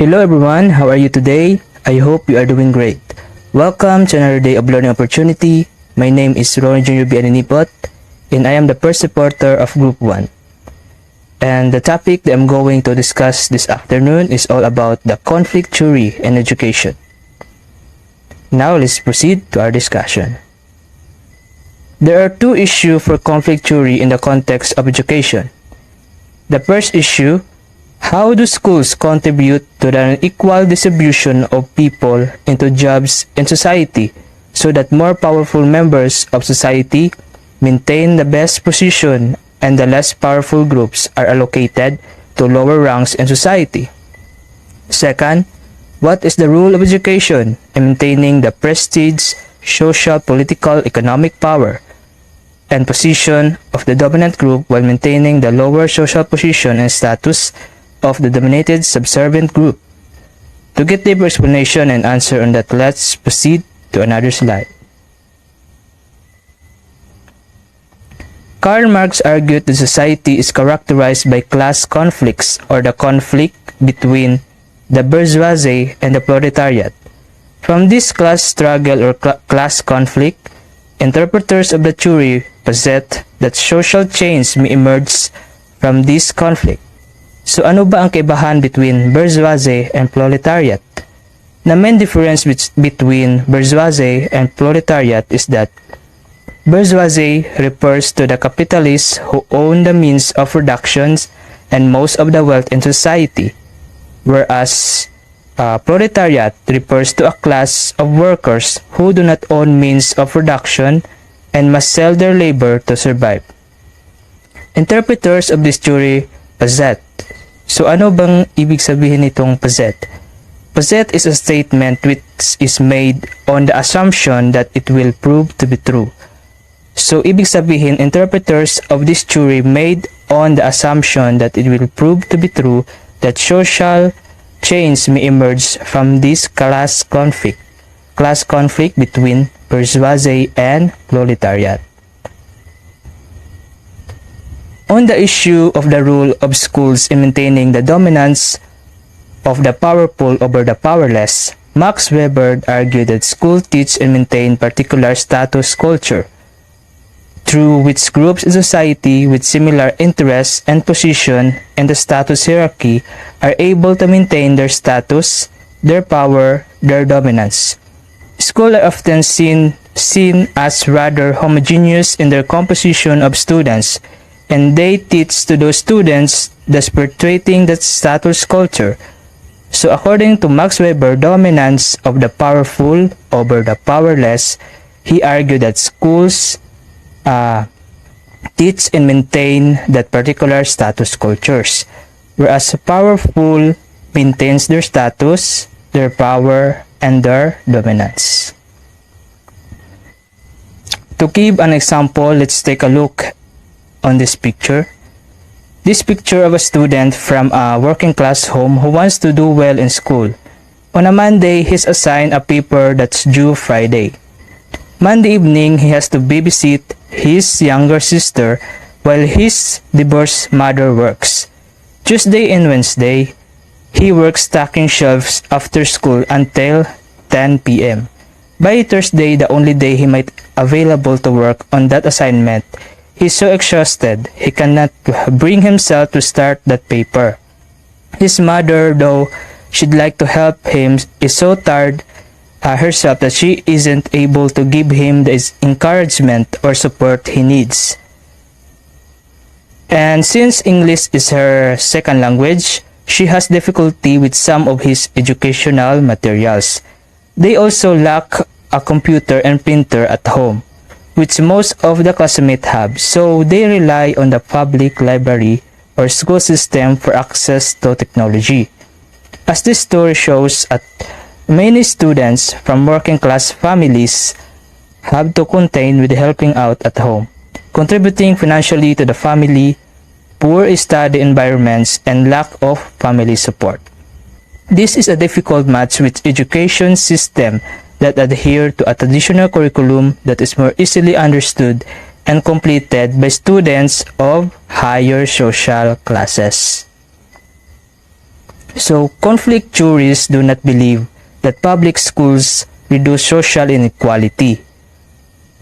Hello everyone, how are you today? I hope you are doing great. Welcome to another day of learning opportunity. My name is Ron Jr. Bianinipot and I am the first reporter of Group 1. And the topic that I'm going to discuss this afternoon is all about the conflict theory in education. Now let's proceed to our discussion. There are two issues for conflict theory in the context of education. The first issue, how do schools contribute to the unequal distribution of people into jobs in society so that more powerful members of society maintain the best position and the less powerful groups are allocated to lower ranks in society? Second, what is the role of education in maintaining the prestige, social, political, economic power and position of the dominant group while maintaining the lower social position and status of the dominated subservient group? To get deeper explanation and answer on that, let's proceed to another slide. Karl Marx argued that society is characterized by class conflicts or the conflict between the bourgeoisie and the proletariat. From this class struggle or class conflict, interpreters of the theory posit that social change may emerge from this conflict. So ano ba ang kaibahan between bourgeoisie and proletariat? The main difference between bourgeoisie and proletariat is that bourgeoisie refers to the capitalists who own the means of production and most of the wealth in society, whereas proletariat refers to a class of workers who do not own means of production and must sell their labor to survive. Interpreters of this theory posit. So ano bang ibig sabihin nitong posit? Posit is a statement which is made on the assumption that it will prove to be true. So ibig sabihin, interpreters of this theory made on the assumption that it will prove to be true that social change may emerge from this class conflict between bourgeoisie and proletariat. On the issue of the role of schools in maintaining the dominance of the powerful over the powerless, Max Weber argued that schools teach and maintain particular status culture, through which groups in society with similar interests and position in the status hierarchy are able to maintain their status, their power, their dominance. Schools are often seen as rather homogeneous in their composition of students, and they teach to those students thus perpetuating the status culture. So according to Max Weber, dominance of the powerful over the powerless, he argued that schools teach and maintain that particular status cultures, whereas the powerful maintains their status, their power, and their dominance. To give an example, let's take a look on this picture. This picture of a student from a working class home who wants to do well in school. On a Monday, he's assigned a paper that's due Friday. Monday evening, he has to babysit his younger sister while his divorced mother works. Tuesday and Wednesday, he works stacking shelves after school until 10 p.m. By Thursday, the only day he might available to work on that assignment, he's so exhausted he cannot bring himself to start that paper. His mother, though she'd like to help him, is so tired herself that she isn't able to give him the encouragement or support he needs. And since English is her second language, she has difficulty with some of his educational materials. They also lack a computer and printer at home, which most of the classmates have, so they rely on the public library or school system for access to technology. As this story shows, many students from working class families have to contend with helping out at home, contributing financially to the family, poor study environments, and lack of family support. This is a difficult match with education system that adhere to a traditional curriculum that is more easily understood and completed by students of higher social classes. So, conflict theorists do not believe that public schools reduce social inequality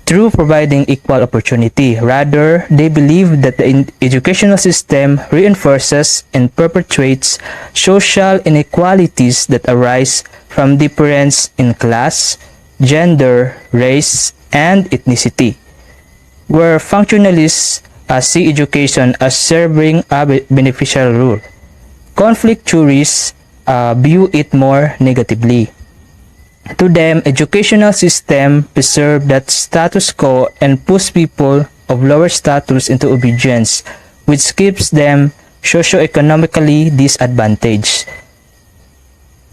through providing equal opportunity. Rather, they believe that the educational system reinforces and perpetuates social inequalities that arise from difference in class, gender, race, and ethnicity. Where functionalists see education as serving a beneficial role, conflict theorists view it more negatively. To them, educational system preserve that status quo and push people of lower status into obedience, which keeps them socioeconomically disadvantaged.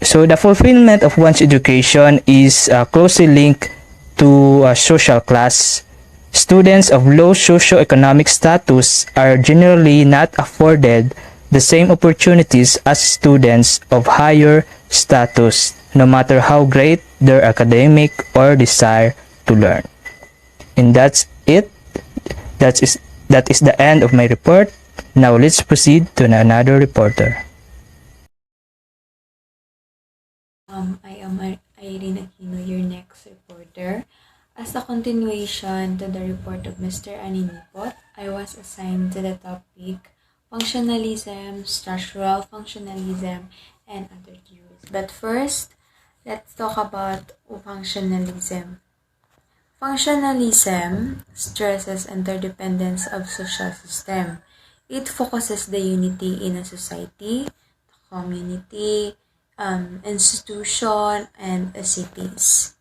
So the fulfillment of one's education is closely linked to social class. Students of low socioeconomic status are generally not afforded the same opportunities as students of higher status, no matter how great their academic or desire to learn. And that's it. That is the end of my report. Now let's proceed to another reporter. I am Irene Aquino, your next reporter. As a continuation to the report of Mr. Aninipot, I was assigned to the topic functionalism, structural functionalism, and other theories. But first, let's talk about functionalism. Functionalism stresses interdependence of social system. It focuses the unity in a society, community, institution, and cities.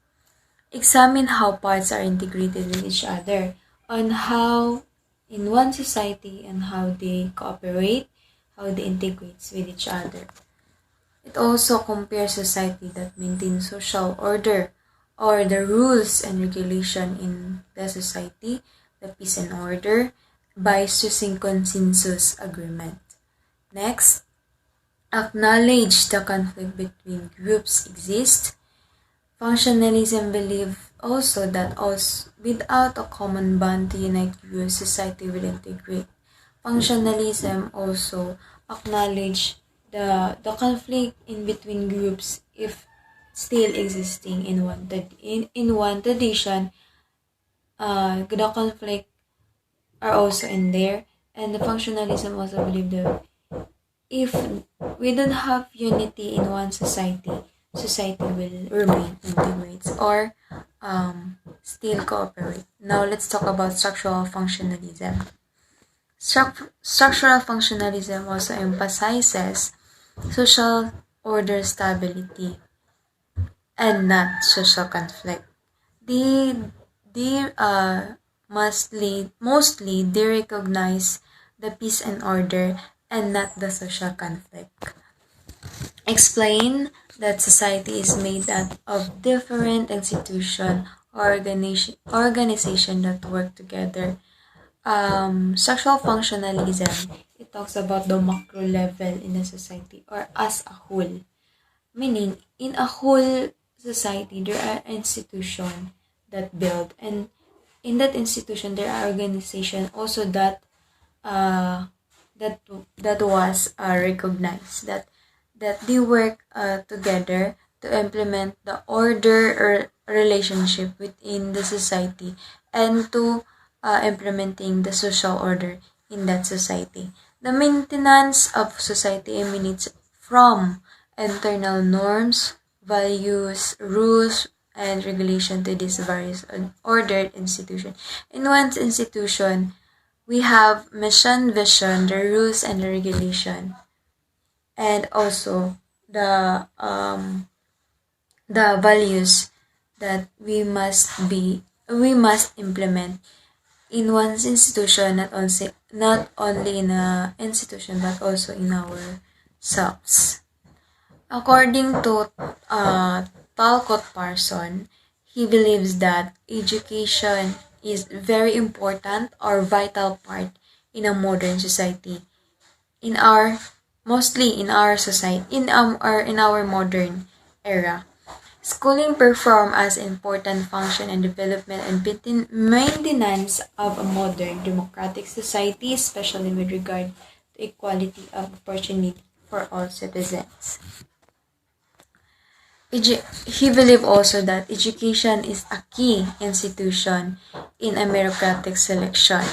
Examine how parts are integrated with each other, on how in one society and how they cooperate, how they integrate with each other. It also compares society that maintains social order or the rules and regulation in the society, the peace and order, by choosing consensus agreement. Next, acknowledge the conflict between groups exists. Functionalism believes also that without a common bond to unite groups, society will integrate. Functionalism also acknowledge the conflict in between groups if still existing in one tradition. The conflict are also in there, and the functionalism also believe that if we don't have unity in one society, society will remain integrates or still cooperate. Now let's talk about structural functionalism. Structural functionalism also emphasizes social order stability and not social conflict. Mostly they recognize the peace and order and not the social conflict. Explain that society is made up of different institutions or organization that work together. Structural functionalism, it talks about the macro level in a society or as a whole. Meaning, in a whole society, there are institutions that build, and in that institution, there are organizations also that was recognized that they work together to implement the order or relationship within the society and to implementing the social order in that society. The maintenance of society emanates from internal norms, values, rules, and regulation to these various ordered institutions. In one institution, we have mission, vision, the rules and the regulation, and also the values that we must implement in one's institution, not only in a institution but also in our selves. According to Talcott Parson, he believes that education is very important or vital part in a modern society. Mostly in our society, in our modern era. Schooling perform as important function in development and maintenance of a modern democratic society, especially with regard to equality of for all citizens. He believed also that education is a key institution in a meritocratic selection.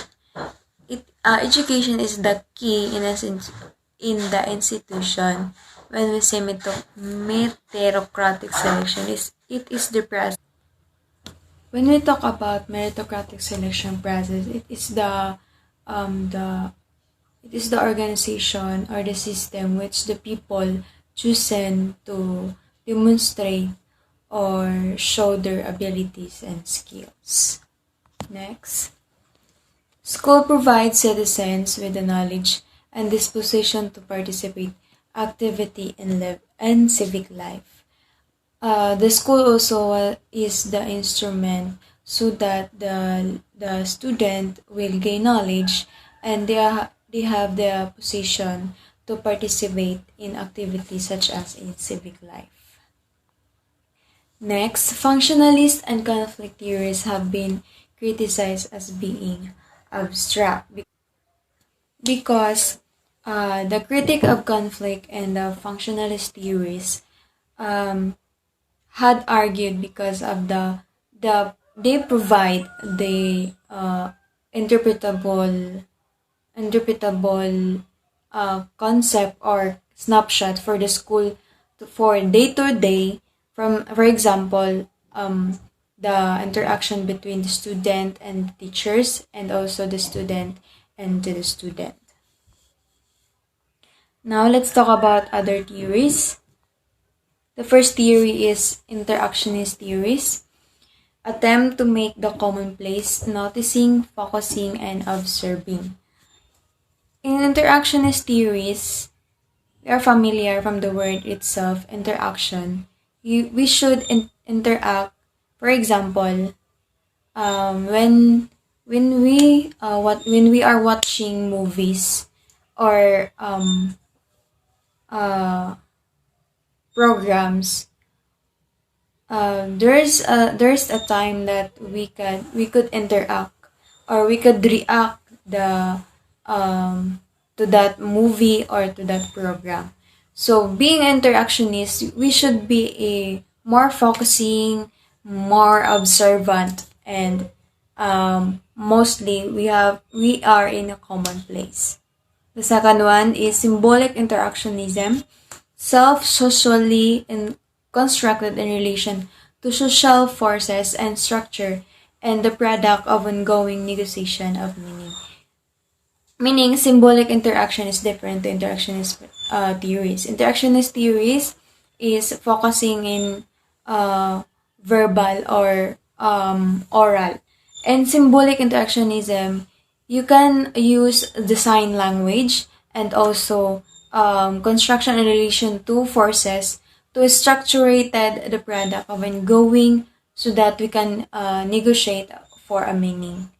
Education is the key in the institution. When we say meritocratic selection, it is the process. When we talk about meritocratic selection process, it is the organization or the system which the people chosen to demonstrate or show their abilities and skills. Next. School provides citizens with the knowledge and disposition to participate activity in civic life. The school also is the instrument so that the student will gain knowledge and they have the position to participate in activities such as in civic life. Next, functionalist and conflict theories have been criticized as being abstract because the critic of conflict and the functionalist theories had argued because of they provide the interpretable concept or snapshot for the school for day to day. For example, the interaction between the student and the teachers, and also the student and the student. Now let's talk about other theories. The first theory is interactionist theories. Attempt to make the commonplace, noticing, focusing, and observing. In interactionist theories, we are familiar from the word itself, interaction. We should interact. For example, when we are watching movies or programs, there's a time that we could interact or we could react to that movie or to that program. So being interactionist, we should be a more focusing, more observant, and mostly we are in a common place. The second one is symbolic interactionism, self-socially constructed in relation to social forces and structure, and the product of ongoing negotiation of meaning. Meaning, symbolic interaction is different to interactionist theories. Interactionist theories is focusing in verbal or oral. And symbolic interactionism, you can use the sign language and also construction in relation to forces to structurate the product of ongoing so that we can negotiate for a meaning.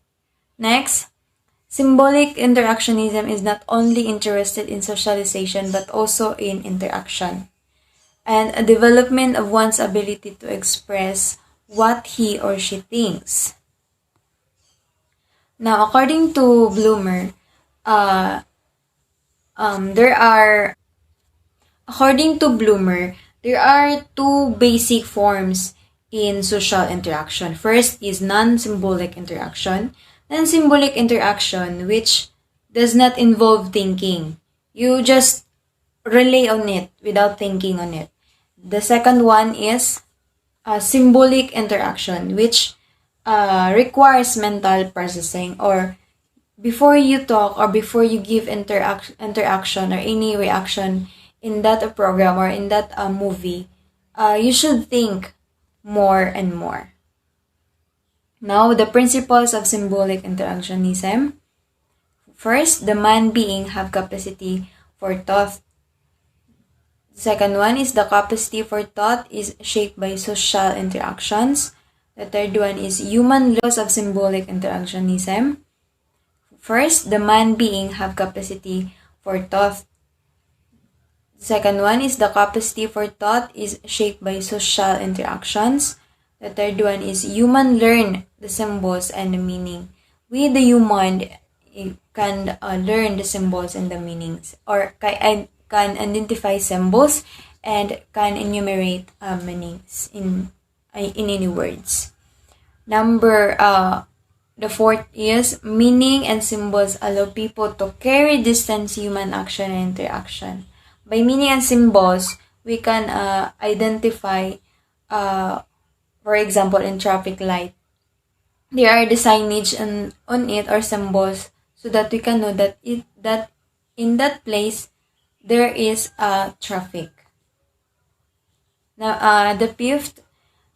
Next, symbolic interactionism is not only interested in socialization but also in interaction and a development of one's ability to express what he or she thinks. Now, according to Bloomer, there are two basic forms in social interaction. First is non-symbolic interaction. Non-symbolic interaction, which does not involve thinking. You just rely on it without thinking on it. The second one is symbolic interaction, which requires mental processing, or before you talk or before you give interaction or any reaction in that program or in that movie, you should think more and more. Now, the principles of symbolic interactionism. First, the man being have capacity for thought. The second one is the capacity for thought is shaped by social interactions. The third one is human laws of symbolic interactionism. First, the man being have capacity for thought. The second one is the capacity for thought is shaped by social interactions. The third one is human learn the symbols and the meaning. We, the human, can learn the symbols and the meanings, or can identify symbols and can enumerate meanings in any words. The fourth is meaning and symbols allow people to carry distance human action and interaction. By meaning and symbols, we can identify, for example, in traffic light, there are the signage on it or symbols so that we can know that in that place there is traffic. Now, the fifth,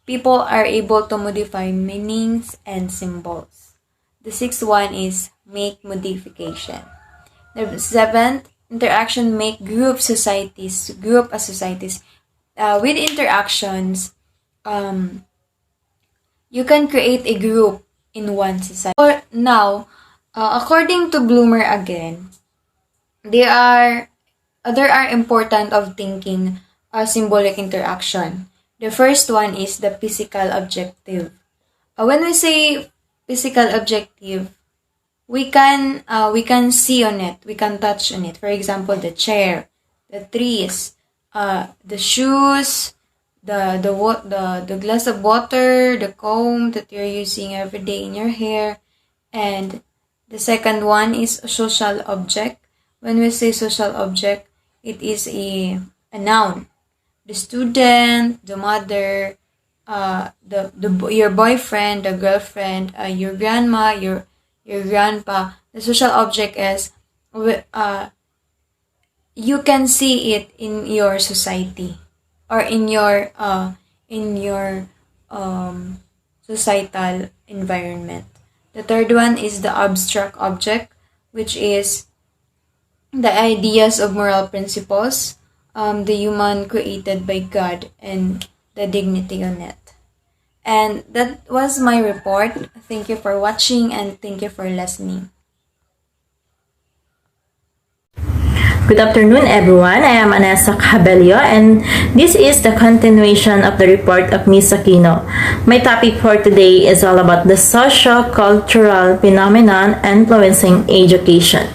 people are able to modify meanings and symbols. The sixth one is make modification. The seventh, interaction make group as societies. With interactions, you can create a group in one society. Now, according to Bloomer again, there are important of thinking a symbolic interaction. The first one is the physical objective. When we say physical objective, we can see on it, we can touch on it. For example, the chair, the trees, the shoes, the glass of water, the comb that you're using every day in your hair. And the second one is a social object. When we say social object, it is a noun. The student, the mother, your boyfriend, the girlfriend, your grandma, your grandpa. The social object is you can see it in your society or in your societal environment. The third one is the abstract object, which is the ideas of moral principles, the human created by God and the dignity on it. And that was my report. Thank you for watching and thank you for listening. Good afternoon, everyone. I am Anessa Cabello, and this is the continuation of the report of Ms. Aquino. My topic for today is all about the socio-cultural phenomenon influencing education.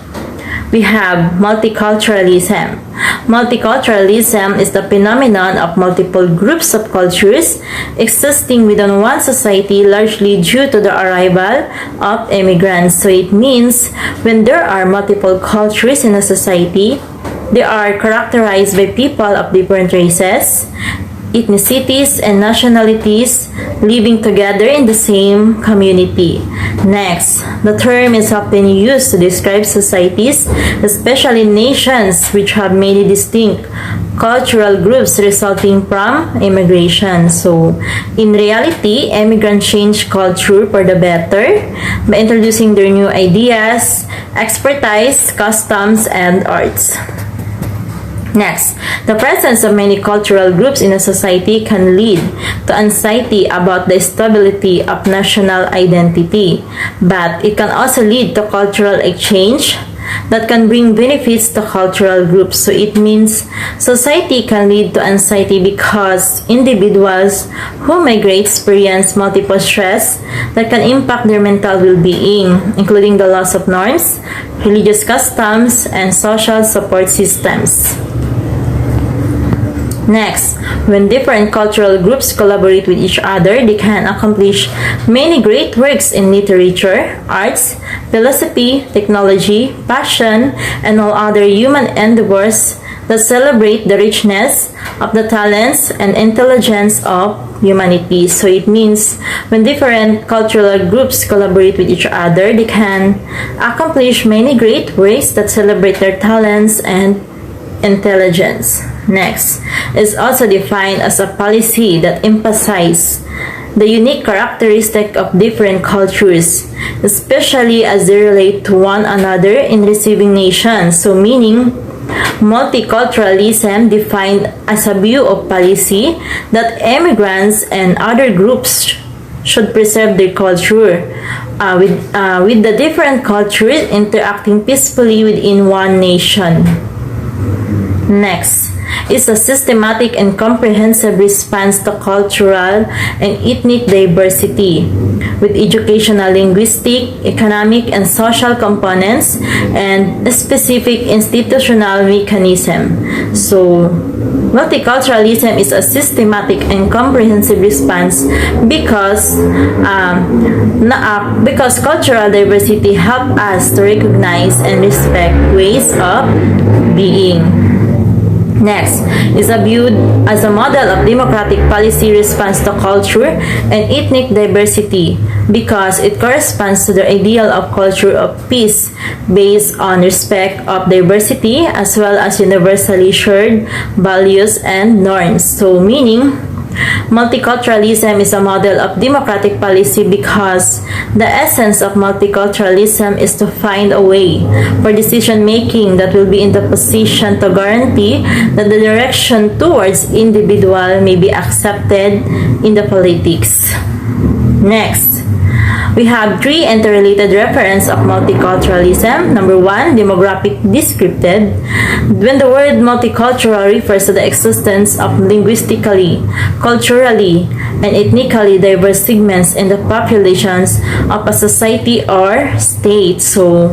We have multiculturalism. Multiculturalism is the phenomenon of multiple groups of cultures existing within one society, largely due to the arrival of immigrants. So it means when there are multiple cultures in a society, they are characterized by people of different races, ethnicities, and nationalities living together in the same community. Next, the term is often used to describe societies, especially nations which have many distinct cultural groups resulting from immigration. So, in reality, immigrants change culture for the better by introducing their new ideas, expertise, customs, and arts. Next, the presence of many cultural groups in a society can lead to anxiety about the stability of national identity, but it can also lead to cultural exchange that can bring benefits to cultural groups. So it means society can lead to anxiety because individuals who migrate experience multiple stress that can impact their mental well-being, including the loss of norms, religious customs, and social support systems. Next, when different cultural groups collaborate with each other, they can accomplish many great works in literature, arts, philosophy, technology, fashion, and all other human endeavors that celebrate the richness of the talents and intelligence of humanity. So it means when different cultural groups collaborate with each other, they can accomplish many great works that celebrate their talents and intelligence. Next is also defined as a policy that emphasizes the unique characteristic of different cultures, especially as they relate to one another in receiving nations. So meaning multiculturalism defined as a view of policy that immigrants and other groups should preserve their culture with the different cultures interacting peacefully within one nation. Next is a systematic and comprehensive response to cultural and ethnic diversity with educational, linguistic, economic, and social components and a specific institutional mechanism. So, multiculturalism is a systematic and comprehensive response because cultural diversity helps us to recognize and respect ways of being. Next is viewed as a model of democratic policy response to culture and ethnic diversity because it corresponds to the ideal of culture of peace based on respect of diversity as well as universally shared values and norms. So meaning, multiculturalism is a model of democratic policy because the essence of multiculturalism is to find a way for decision making that will be in the position to guarantee that the direction towards individual may be accepted in the politics. Next, we have three interrelated reference of multiculturalism. Number one, demographic descriptive. When the word multicultural refers to the existence of linguistically, culturally, and ethnically diverse segments in the populations of a society or state. So,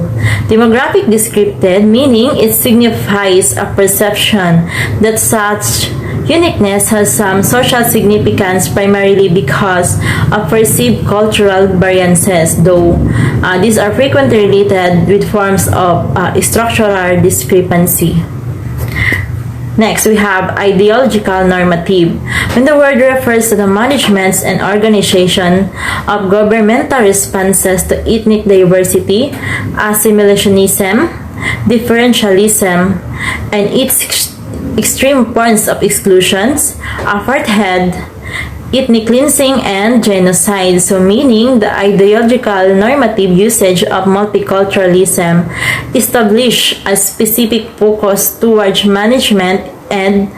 demographic descriptive meaning it signifies a perception that such uniqueness has some social significance primarily because of perceived cultural variances, though these are frequently related with forms of structural discrepancy. Next, we have ideological normative. When the word refers to the management and organization of governmental responses to ethnic diversity, assimilationism, differentialism, and its extreme forms of exclusions, apartheid, ethnic cleansing, and genocide. So meaning the ideological normative usage of multiculturalism establish a specific focus towards management and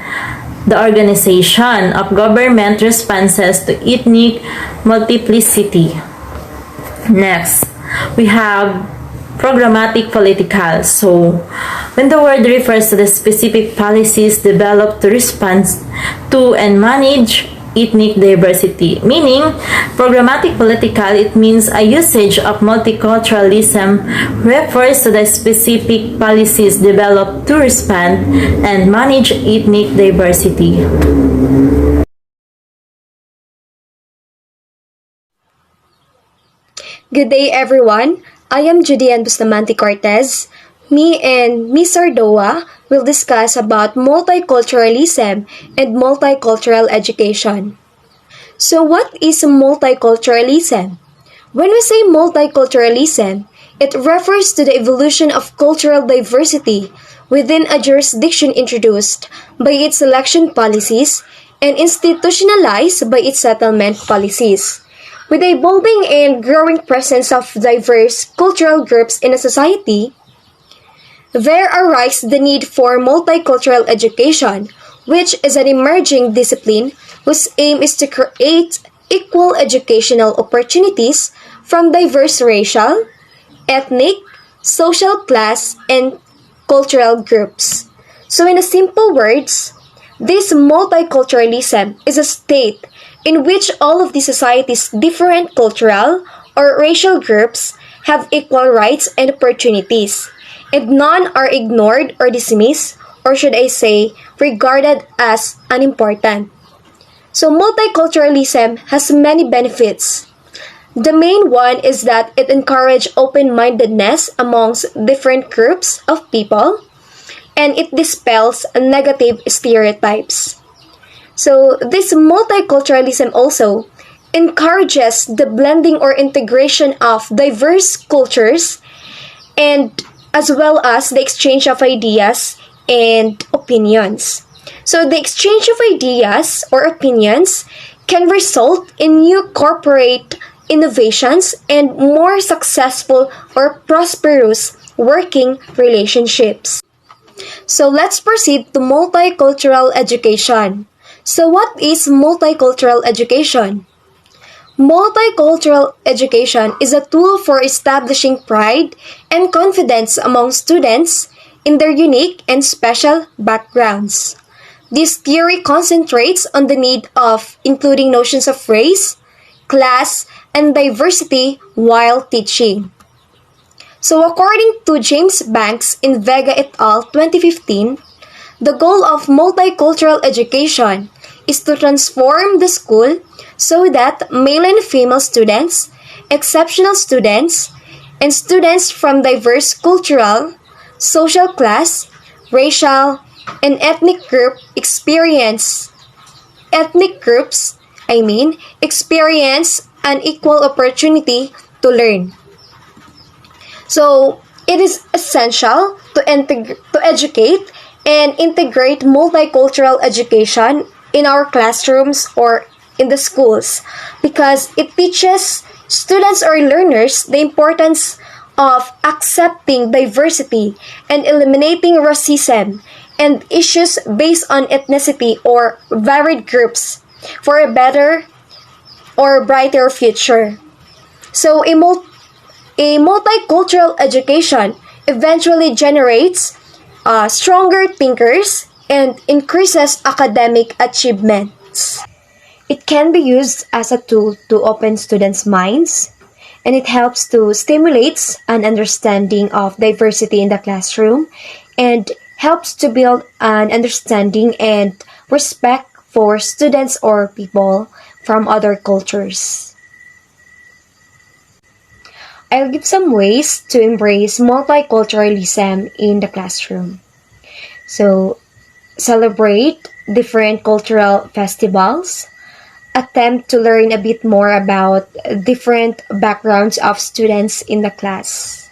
the organization of government responses to ethnic multiplicity. Next, we have programmatic political. So, when the word refers to the specific policies developed to respond to and manage ethnic diversity, meaning programmatic political, it means a usage of multiculturalism refers to the specific policies developed to respond and manage ethnic diversity. Good day, everyone. I am Judian Bustamante Cortez. Me and Miss Ardoa will discuss about multiculturalism and multicultural education. So what is multiculturalism? When we say multiculturalism, it refers to the evolution of cultural diversity within a jurisdiction introduced by its selection policies and institutionalized by its settlement policies. With the evolving and growing presence of diverse cultural groups in a society, there arises the need for multicultural education, which is an emerging discipline whose aim is to create equal educational opportunities from diverse racial, ethnic, social class, and cultural groups. So in simple words, this multiculturalism is a state in which all of the society's different cultural or racial groups have equal rights and opportunities, and none are ignored or dismissed, or should I say, regarded as unimportant. So multiculturalism has many benefits. The main one is that it encourages open-mindedness amongst different groups of people, and it dispels negative stereotypes. So this multiculturalism also encourages the blending or integration of diverse cultures and as well as the exchange of ideas and opinions. So the exchange of ideas or opinions can result in new corporate innovations and more successful or prosperous working relationships. So let's proceed to multicultural education. So what is multicultural education? Multicultural education is a tool for establishing pride and confidence among students in their unique and special backgrounds. This theory concentrates on the need of including notions of race, class, and diversity while teaching. So according to James Banks in Vega et al. 2015, the goal of multicultural education is to transform the school so that male and female students, exceptional students, and students from diverse cultural, social class, racial, and ethnic groups experience an equal opportunity to learn. So, it is essential to educate and integrate multicultural education in our classrooms or in the schools because it teaches students or learners the importance of accepting diversity and eliminating racism and issues based on ethnicity or varied groups for a better or brighter future. So a multicultural education eventually generates stronger thinkers and increases academic achievements. It can be used as a tool to open students' minds, and it helps to stimulate an understanding of diversity in the classroom and helps to build an understanding and respect for students or people from other cultures. I'll give some ways to embrace multiculturalism in the classroom. So, celebrate different cultural festivals, attempt to learn a bit more about different backgrounds of students in the class.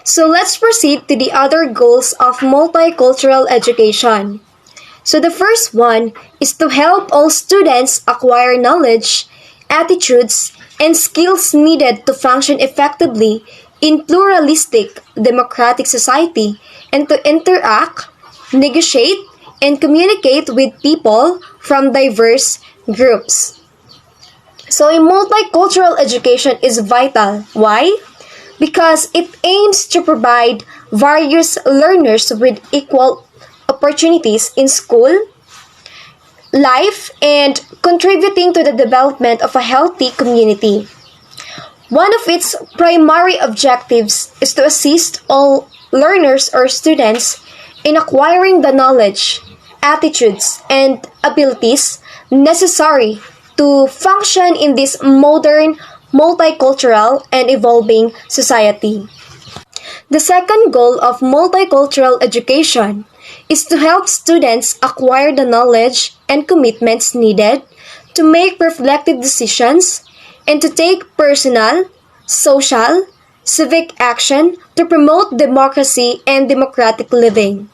So let's proceed to the other goals of multicultural education. So the first one is to help all students acquire knowledge, attitudes, and skills needed to function effectively in pluralistic democratic society and to interact, negotiate, and communicate with people from diverse groups. So a multicultural education is vital. Why? Because it aims to provide various learners with equal opportunities in school, life, and contributing to the development of a healthy community. One of its primary objectives is to assist all learners or students in acquiring the knowledge, attitudes, and abilities necessary to function in this modern, multicultural, and evolving society. The second goal of multicultural education is to help students acquire the knowledge and commitments needed to make reflective decisions and to take personal, social, civic action to promote democracy and democratic living.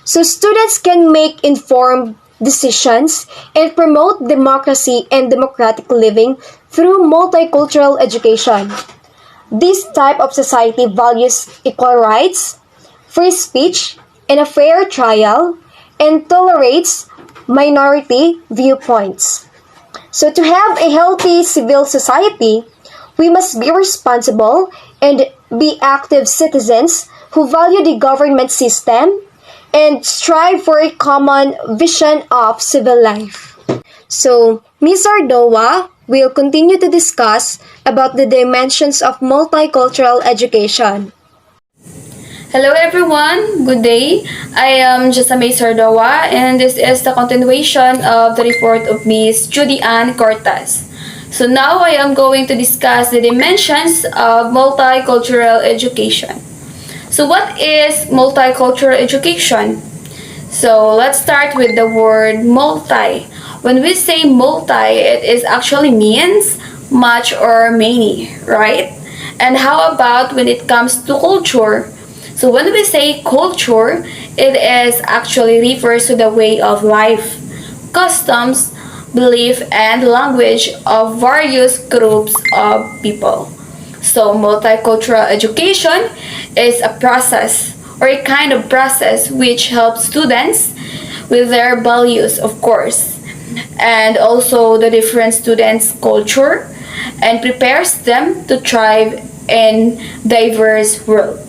So students can make informed decisions and promote democracy and democratic living through multicultural education. This type of society values equal rights, free speech, and a fair trial, and tolerates minority viewpoints. So to have a healthy civil society, we must be responsible and be active citizens who value the government system and strive for a common vision of civil life. So, Ms. Ardoa will continue to discuss about the dimensions of multicultural education. Hello everyone, good day. I am Jasame Sardawa and this is the continuation of the report of Ms. Judy Ann Cortez. So now I am going to discuss the dimensions of multicultural education. So what is multicultural education? So let's start with the word multi. When we say multi, it is actually means much or many, right? And how about when it comes to culture? So when we say culture, it is actually refers to the way of life, customs, belief, and language of various groups of people. So multicultural education is a process or a kind of process which helps students with their values, of course, and also the different students' culture and prepares them to thrive in diverse world.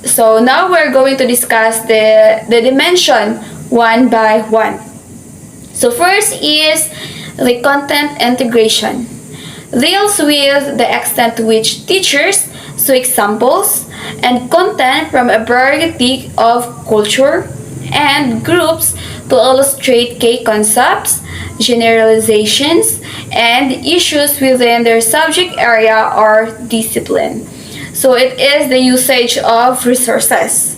So now we're going to discuss the dimension one by one. So first is the content integration. Deals with the extent to which teachers show examples and content from a variety of culture and groups to illustrate key concepts, generalizations, and issues within their subject area or discipline. So it is the usage of resources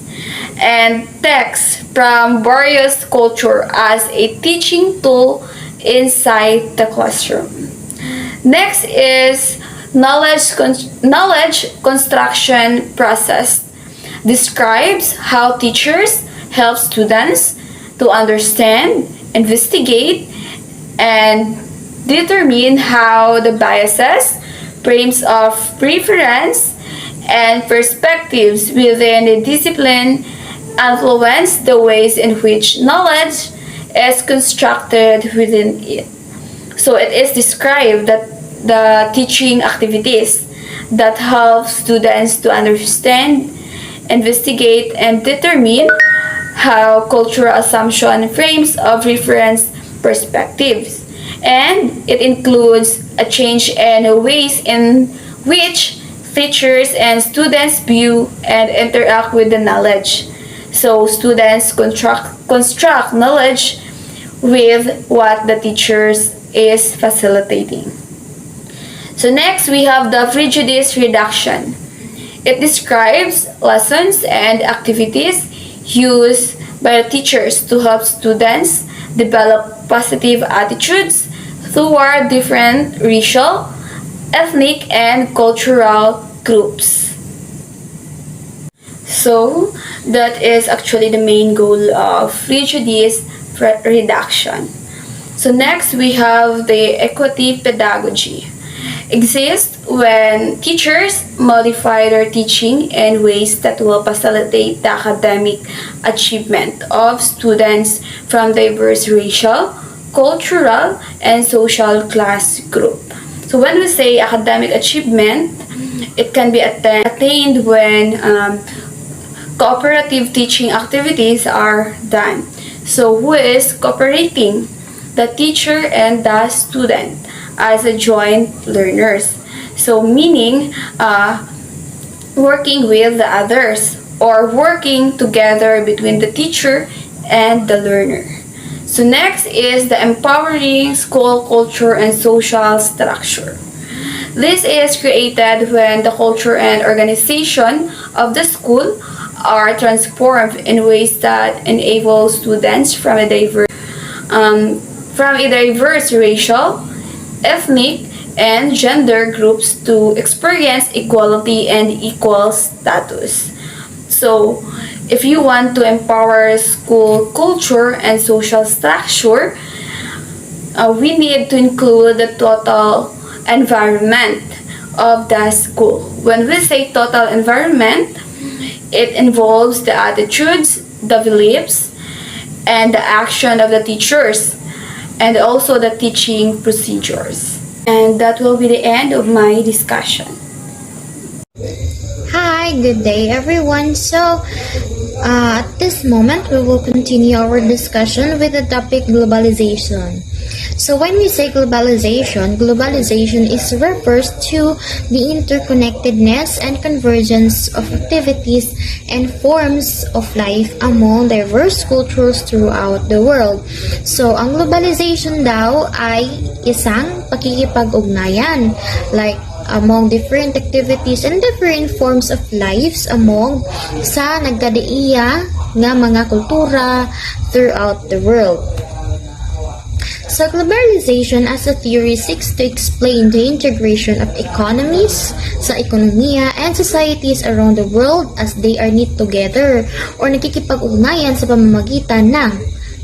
and text from various culture as a teaching tool inside the classroom. Next is knowledge construction process. Describes how teachers help students to understand, investigate, and determine how the biases, frames of preference, and perspectives within the discipline influence the ways in which knowledge is constructed within it. So it is described that the teaching activities that help students to understand, investigate, and determine how cultural assumption frames of reference perspectives. And it includes a change in ways in which teachers and students view and interact with the knowledge. So students construct knowledge with what the teachers is facilitating. So next we have the prejudice reduction. It describes lessons and activities used by the teachers to help students develop positive attitudes toward different racial, ethnic, and cultural groups. So that is actually the main goal of prejudice reduction. So next we have the equity pedagogy. Exists when teachers modify their teaching in ways that will facilitate the academic achievement of students from diverse racial, cultural, and social class group. So when we say academic achievement, it can be attained when cooperative teaching activities are done. So who is cooperating? The teacher and the student as a joint learners. So meaning working with the others or working together between the teacher and the learner. So next is the empowering school culture and social structure. This is created when the culture and organization of the school are transformed in ways that enable students from a diverse racial, ethnic, and gender groups to experience equality and equal status. So, if you want to empower school culture and social structure, we need to include the total environment of the school. When we say total environment, it involves the attitudes, the beliefs, and the action of the teachers, and also the teaching procedures. And that will be the end of my discussion. Hi, good day everyone. So, at this moment, we will continue our discussion with the topic globalization. So when we say globalization refers to the interconnectedness and convergence of activities and forms of life among diverse cultures throughout the world. So ang globalization daw ay isang pakikipag-ugnayan, like among different activities and different forms of lives among sa nagkadaiya nga mga kultura throughout the world. So globalization as a theory seeks to explain the integration of economies, sa ekonomiya, and societies around the world as they are knit together or nakikipag-ugnayan sa pamamagitan ng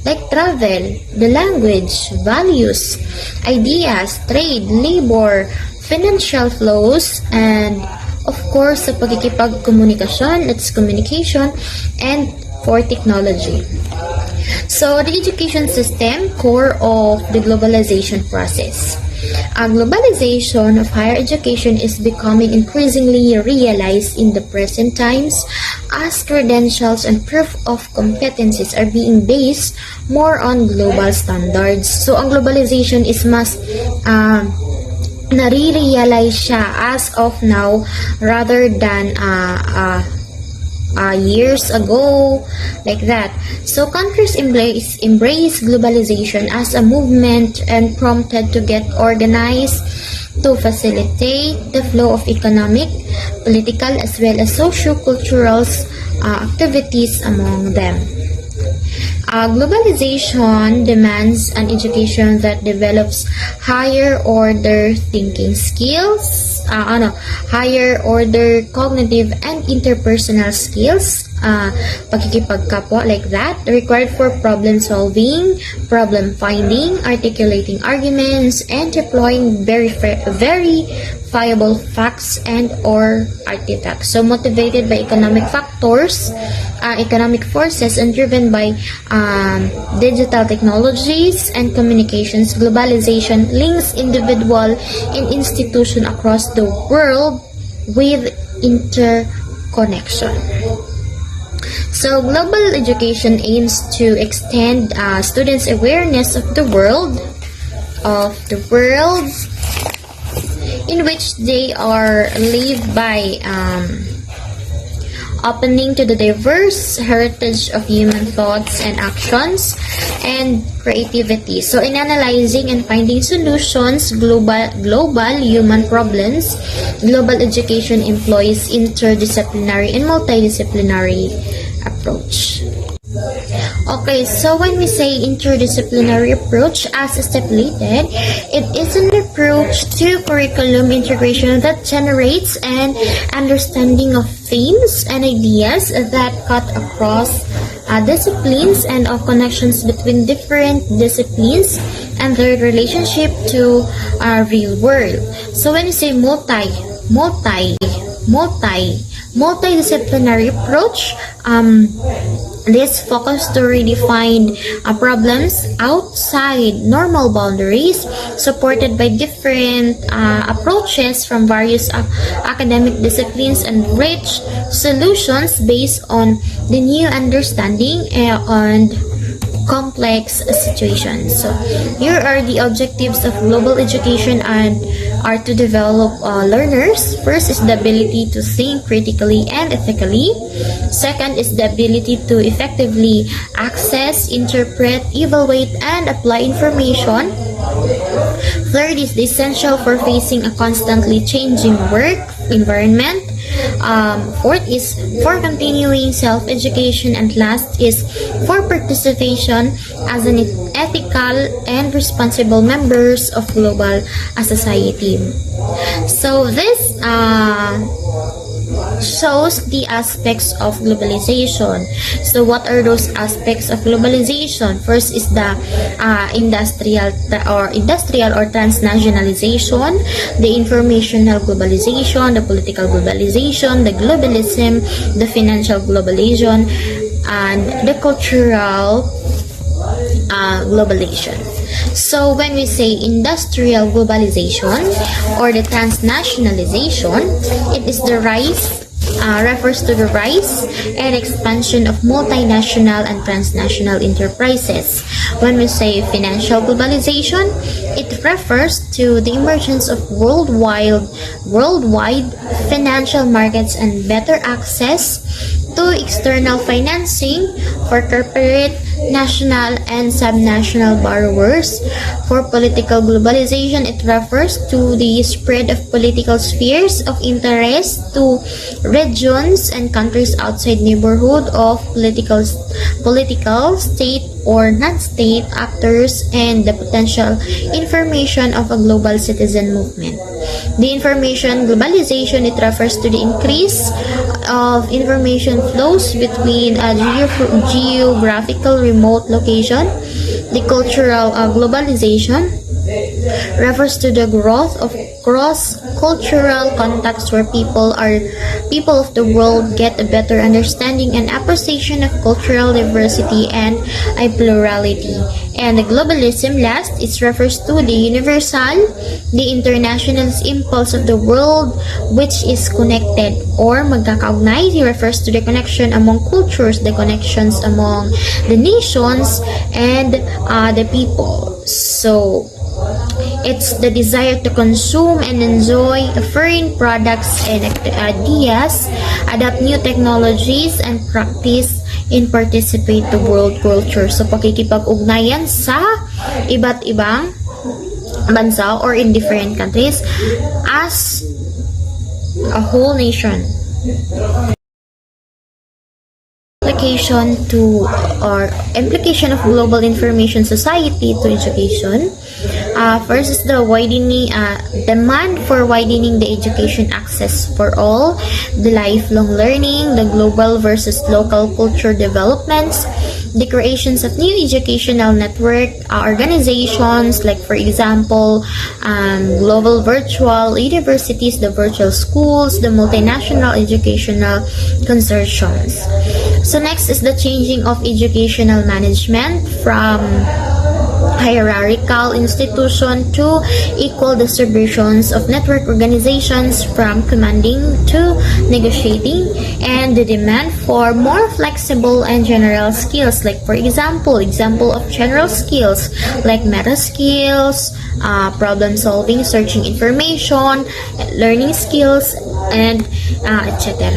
like travel, the language, values, ideas, trade, labor, financial flows, and of course sa pagkikipag-komunikasyon, it's communication, and for technology. So, the education system, core of the globalization process. Globalization of higher education is becoming increasingly realized in the present times as credentials and proof of competencies are being based more on global standards. So, ang globalization is mas nare-realize siya as of now rather than years ago, like that. So countries embrace globalization as a movement and prompted to get organized to facilitate the flow of economic, political, as well as socio-cultural activities among them. Globalization demands an education that develops higher order thinking skills, higher order cognitive and interpersonal skills, pakikipagkapwa, like that, required for problem solving, problem finding, articulating arguments, and deploying verifiable facts and or artifacts. So motivated by economic factors, economic forces, and driven by digital technologies and communications, globalization links individual and institution across the world with interconnection. So global education aims to extend students' awareness of the world in which they are lived by opening to the diverse heritage of human thoughts and actions and creativity. So in analyzing and finding solutions, global human problems, global education employs interdisciplinary and multidisciplinary approach. Okay, so when we say interdisciplinary approach, as stipulated, it is an approach to curriculum integration that generates an understanding of themes and ideas that cut across disciplines and of connections between different disciplines and their relationship to real world. So when you say multidisciplinary approach, this focus to redefine problems outside normal boundaries, supported by different approaches from various academic disciplines and rich solutions based on the new understanding and complex situations. So here are the objectives of global education and are to develop learners. First is the ability to think critically and ethically. Second is the ability to effectively access, interpret, evaluate, and apply information. Third is the essential for facing a constantly changing work environment. Fourth is for continuing self-education, and last is for participation as an ethical and responsible members of global society. So this shows the aspects of globalization. So what are those aspects of globalization? First is the industrial or transnationalization, the informational globalization, the political globalization, the globalism, the financial globalization, and the cultural globalization. So when we say industrial globalization or the transnationalization, it is the rise, refers to the rise and expansion of multinational and transnational enterprises. When we say financial globalization, it refers to the emergence of worldwide financial markets and better access to external financing for corporate, national, and subnational borrowers. For political globalization, it refers to the spread of political spheres of interest to regions and countries outside neighborhood of political, state or non-state actors, and the potential information of a global citizen movement. The information globalization, it refers to the increase of information flows between a geographical remote location. The cultural globalization refers to the growth of cross-cultural contacts where people of the world get a better understanding and appreciation of cultural diversity and a plurality. And the globalism last, it refers to the universal, the international impulse of the world which is connected or magkakaugnay. It refers to the connection among cultures, the connections among the nations and the people. So it's the desire to consume and enjoy foreign products and ideas, adapt new technologies, and practice and participate to world culture. So, pakikipag-ugnayan sa iba't ibang bansa or in different countries as a whole nation. Implication of global information society to education. First is the widening demand for widening the education access for all, the lifelong learning, the global versus local culture developments, the creations of new educational network organizations, like for example, global virtual universities, the virtual schools, the multinational educational consortiums. So next is the changing of educational management from hierarchical institution to equal distributions of network organizations, from commanding to negotiating, and the demand for more flexible and general skills, like for example of general skills like meta skills, problem solving, searching information, learning skills, and etc.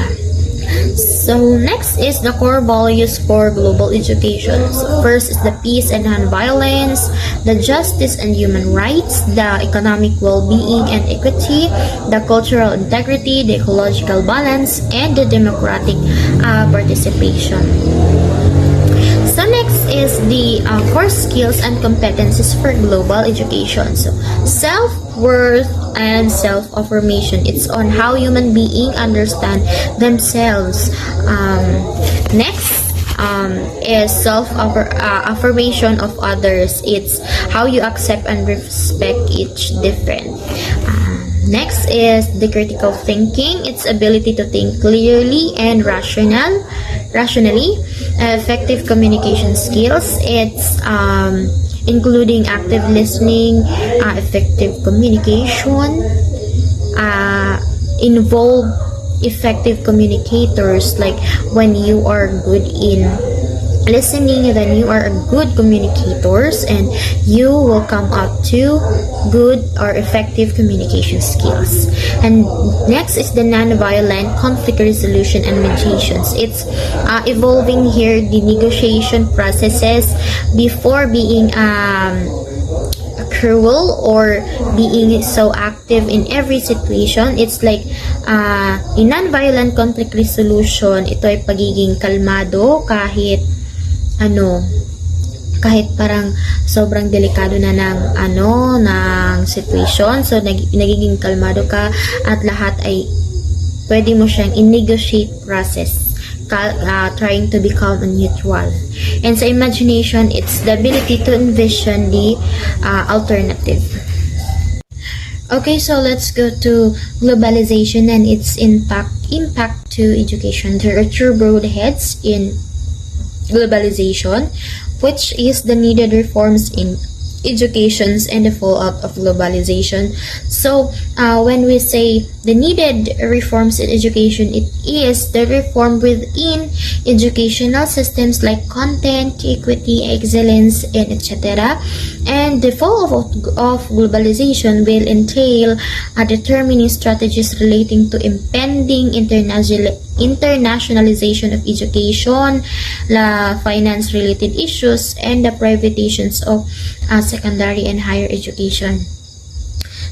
So next is the core values for global education. So first is the peace and non-violence, the justice and human rights, the economic well-being and equity, the cultural integrity, the ecological balance, and the democratic participation. So next is the core skills and competencies for global education. So self-worth and self-affirmation. It's on how human beings understand themselves. Next is self-affirmation of others. It's how you accept and respect each different. Next is the critical thinking. It's ability to think clearly and rationally. Effective communication skills. It's including active listening, effective communication, involve effective communicators. Like when you are good in listening, then you are a good communicators and you will come up to good or effective communication skills. And next is the non-violent conflict resolution and mediations. It's evolving here the negotiation processes before being cruel or being so active in every situation. It's like in non-violent conflict resolution, ito ay pagiging kalmado kahit parang sobrang delikado na ng situation. So nagiging kalmado ka at lahat ay pwede mo siyang in-negotiate process, trying to become a neutral. And sa imagination, it's the ability to envision the alternative. Okay, so let's go to globalization and its impact to education. There are two broad heads in globalization, which is the needed reforms in educations and the fallout of globalization. So when we say the needed reforms in education, it is the reform within educational systems like content, equity, excellence, and etc. And the fallout of globalization will entail determining strategies relating to impending internationalization of education, finance-related issues, and the privatizations of secondary and higher education.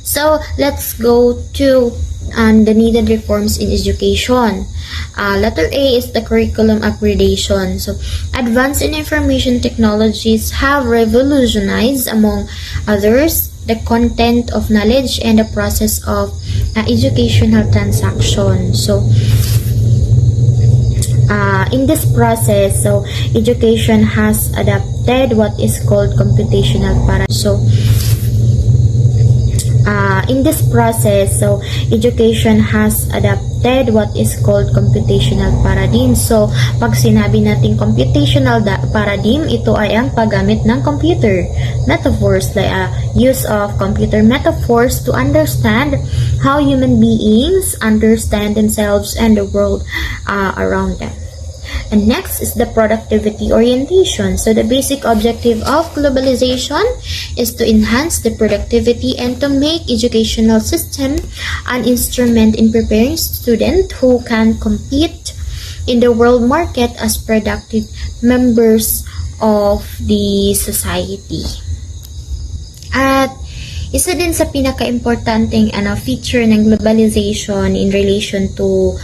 So let's go to the needed reforms in education. Letter A is the curriculum upgradation. So advances in information technologies have revolutionized, among others, the content of knowledge and the process of educational transaction. So in this process, so education has adapted what is called computational paradigm. So In this process, so education has adapted what is called computational paradigm. So, pag sinabi natin computational paradigm, ito ay ang paggamit ng computer metaphors, like use of computer metaphors to understand how human beings understand themselves and the world around them. And next is the productivity orientation. So the basic objective of globalization is to enhance the productivity and to make educational system an instrument in preparing students who can compete in the world market as productive members of the society. At isa din sa pinaka-importanting feature ng globalization in relation to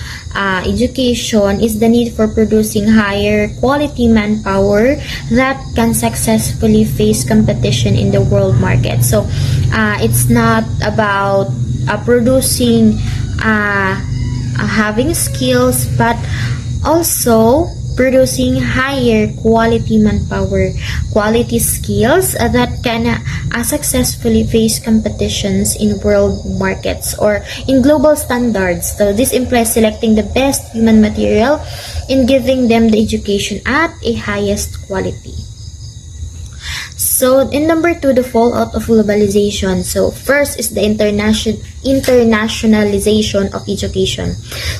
education is the need for producing higher quality manpower that can successfully face competition in the world market. So, it's not about producing having skills, but also producing higher quality manpower, quality skills that can successfully face competitions in world markets or in global standards. So this implies selecting the best human material and giving them the education at a highest quality. So, in number 2, the fallout of globalization. So, first is the internationalization of education.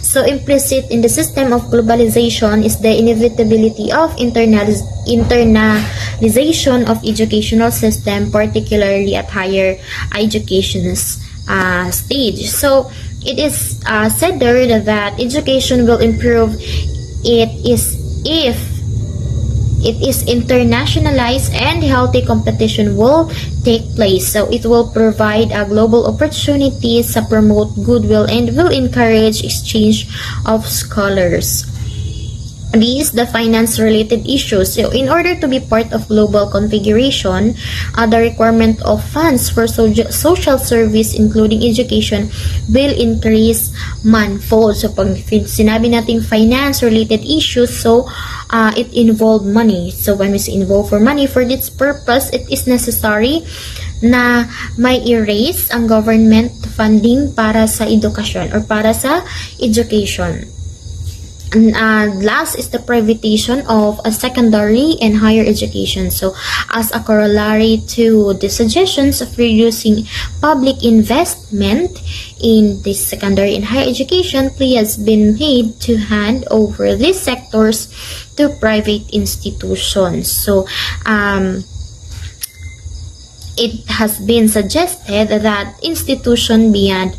So, implicit in the system of globalization is the inevitability of internalization of educational system, particularly at higher education stage. So, it is said there that education will improve if it is internationalized and healthy competition will take place. So it will provide global opportunities, promote goodwill, and will encourage exchange of scholars. These the finance-related issues. So, in order to be part of global configuration, the requirement of funds for social service, including education, will increase manifold. So, pag sinabi natin finance-related issues, so it involve money. So, when we say involve for money, for this purpose, it is necessary na may erase ang government funding para sa edukasyon or para sa education. And last is the privatization of a secondary and higher education. So, as a corollary to the suggestions of reducing public investment in the secondary and higher education, plea has been made to hand over these sectors to private institutions. So, it has been suggested that institutions beyond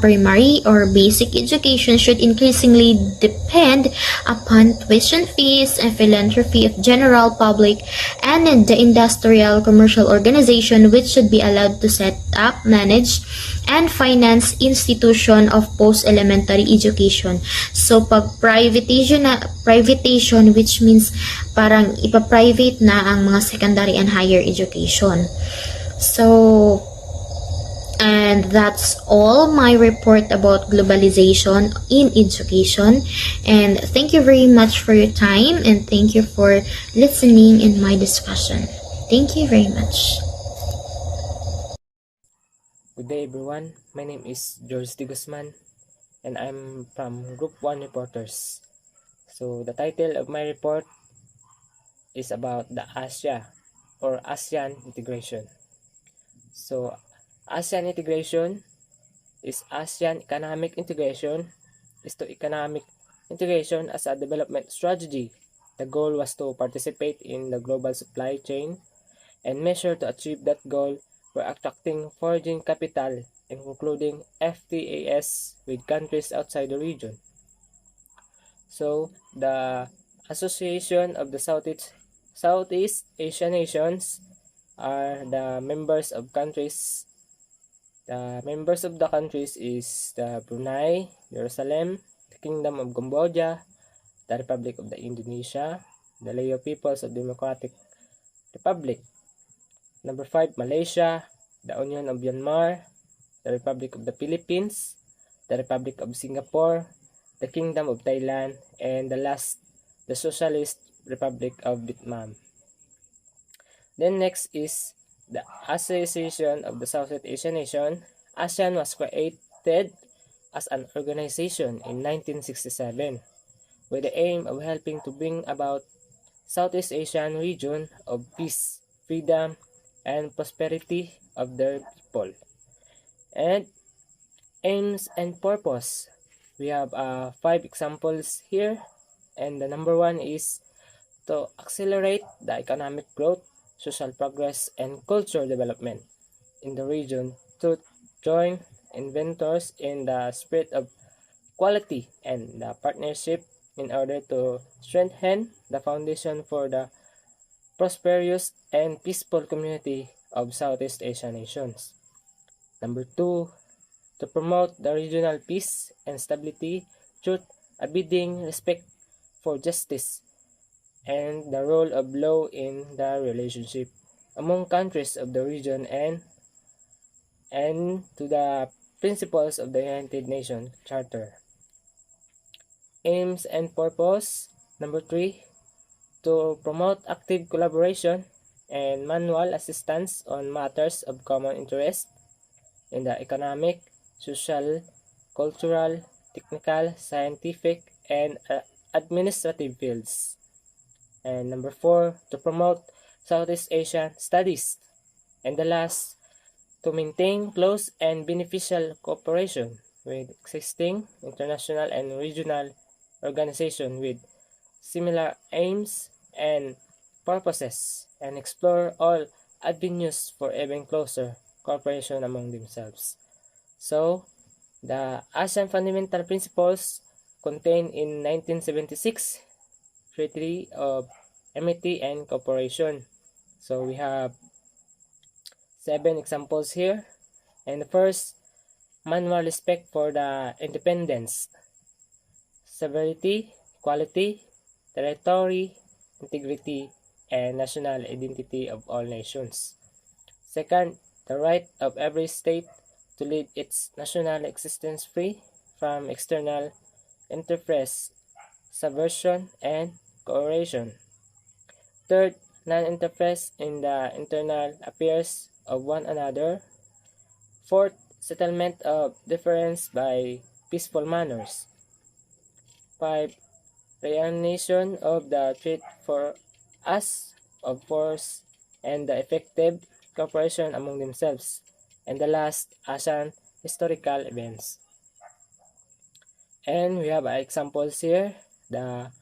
primary or basic education should increasingly depend upon tuition fees and philanthropy of general public and the industrial commercial organization, which should be allowed to set up, manage, and finance institution of post-elementary education. So, pag privatization, which means parang ipa-private na ang mga secondary and higher education. So, and that's all my report about globalization in education. And thank you very much for your time, and thank you for listening in my discussion. Thank you very much. Good day everyone, my name is George D. Guzman and I'm from Group 1 Reporters. So the title of my report is about the ASEA or ASEAN integration. So ASEAN integration is ASEAN economic integration is to economic integration as a development strategy. The goal was to participate in the global supply chain and measure to achieve that goal by attracting foreign capital and concluding FTAs with countries outside the region. So, the Association of the Southeast Asian Nations are the members of countries. The members of the countries is the Brunei, Jerusalem, the Kingdom of Cambodia, the Republic of the Indonesia, the Lao People's of Democratic Republic. Number 5, Malaysia, the Union of Myanmar, the Republic of the Philippines, the Republic of Singapore, the Kingdom of Thailand, and the last, the Socialist Republic of Vietnam. Then next is the Association of the Southeast Asian Nation, ASEAN was created as an organization in 1967 with the aim of helping to bring about Southeast Asian region of peace, freedom, and prosperity of their people. And aims and purpose. We have 5 examples here, and the number 1 is to accelerate the economic growth, social progress, and cultural development in the region to join inventors in the spirit of quality and the partnership in order to strengthen the foundation for the prosperous and peaceful community of Southeast Asian nations. Number 2, to promote the regional peace and stability through abiding respect for justice and the role of law in the relationship among countries of the region and to the principles of the United Nations Charter. Aims and purpose. Number 3, to promote active collaboration and manual assistance on matters of common interest in the economic, social, cultural, technical, scientific, and administrative fields. And number 4, to promote Southeast Asian studies. And the last, to maintain close and beneficial cooperation with existing international and regional organizations with similar aims and purposes and explore all avenues for even closer cooperation among themselves. So, the ASEAN Fundamental Principles contained in 1976 Treaty of Amity and Cooperation. So, we have 7 examples here. And the first, manual respect for the independence, sovereignty, equality, territory, integrity, and national identity of all nations. Second, the right of every state to live its national existence free from external interference, subversion, and coercion. Third, non-interference in the internal affairs of one another. Fourth, settlement of difference by peaceful manners. 5. Reanimation of the threat for us of force and the effective cooperation among themselves. And the last, ASEAN historical events. And we have examples here. The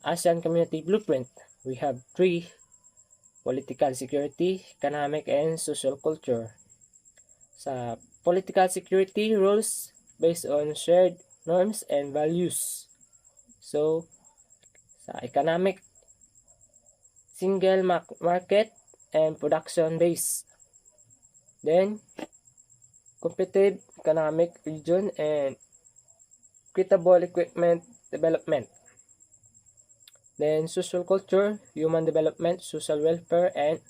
ASEAN Community Blueprint. We have 3: political security, economic, and social culture. Sa political security, rules based on shared norms and values. So, sa economic, single market and production base. Then, competitive economic region and equitable equipment development. Then, social culture, human development, social welfare, and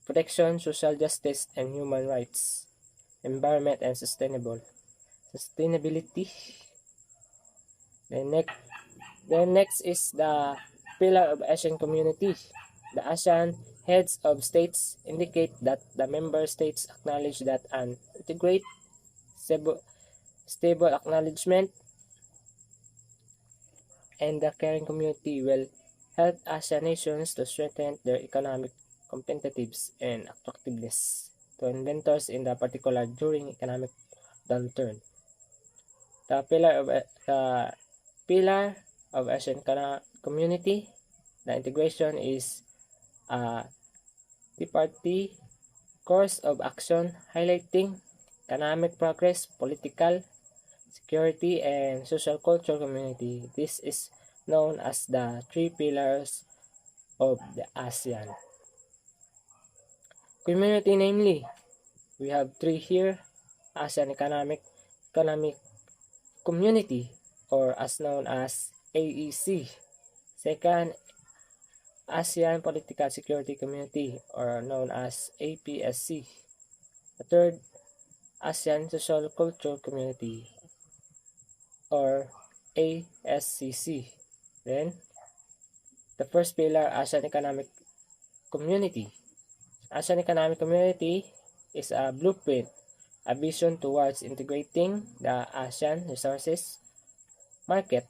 protection, social justice, and human rights. Environment and sustainability. Then next is the pillar of ASEAN community. The ASEAN heads of states indicate that the member states acknowledge that an integrate, stable acknowledgement and the caring community will help ASEAN nations to strengthen their economic competitiveness and attractiveness to inventors in the particular during economic downturn. The pillar of ASEAN community, the integration is a tripartite course of action highlighting economic progress, political security, and social culture community. This is known as the 3 pillars of the ASEAN community. Namely, we have 3 here: ASEAN economic community, or as known as AEC. Second, ASEAN Political Security Community, or known as APSC. The third, ASEAN Social Culture Community, or ASCC. Then, the first pillar, ASEAN Economic Community. ASEAN Economic Community is a blueprint a vision towards integrating the ASEAN resources market.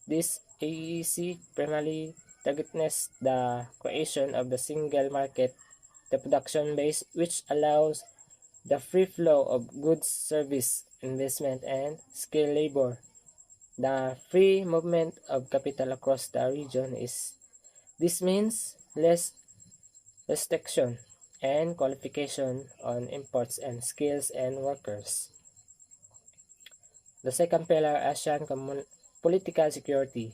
This AEC primarily targets the creation of the single market, the production base, which allows the free flow of goods, service, investment, and skilled labor. The free movement of capital across the region this means less restriction and qualification on imports and skills and workers. The second pillar, political security.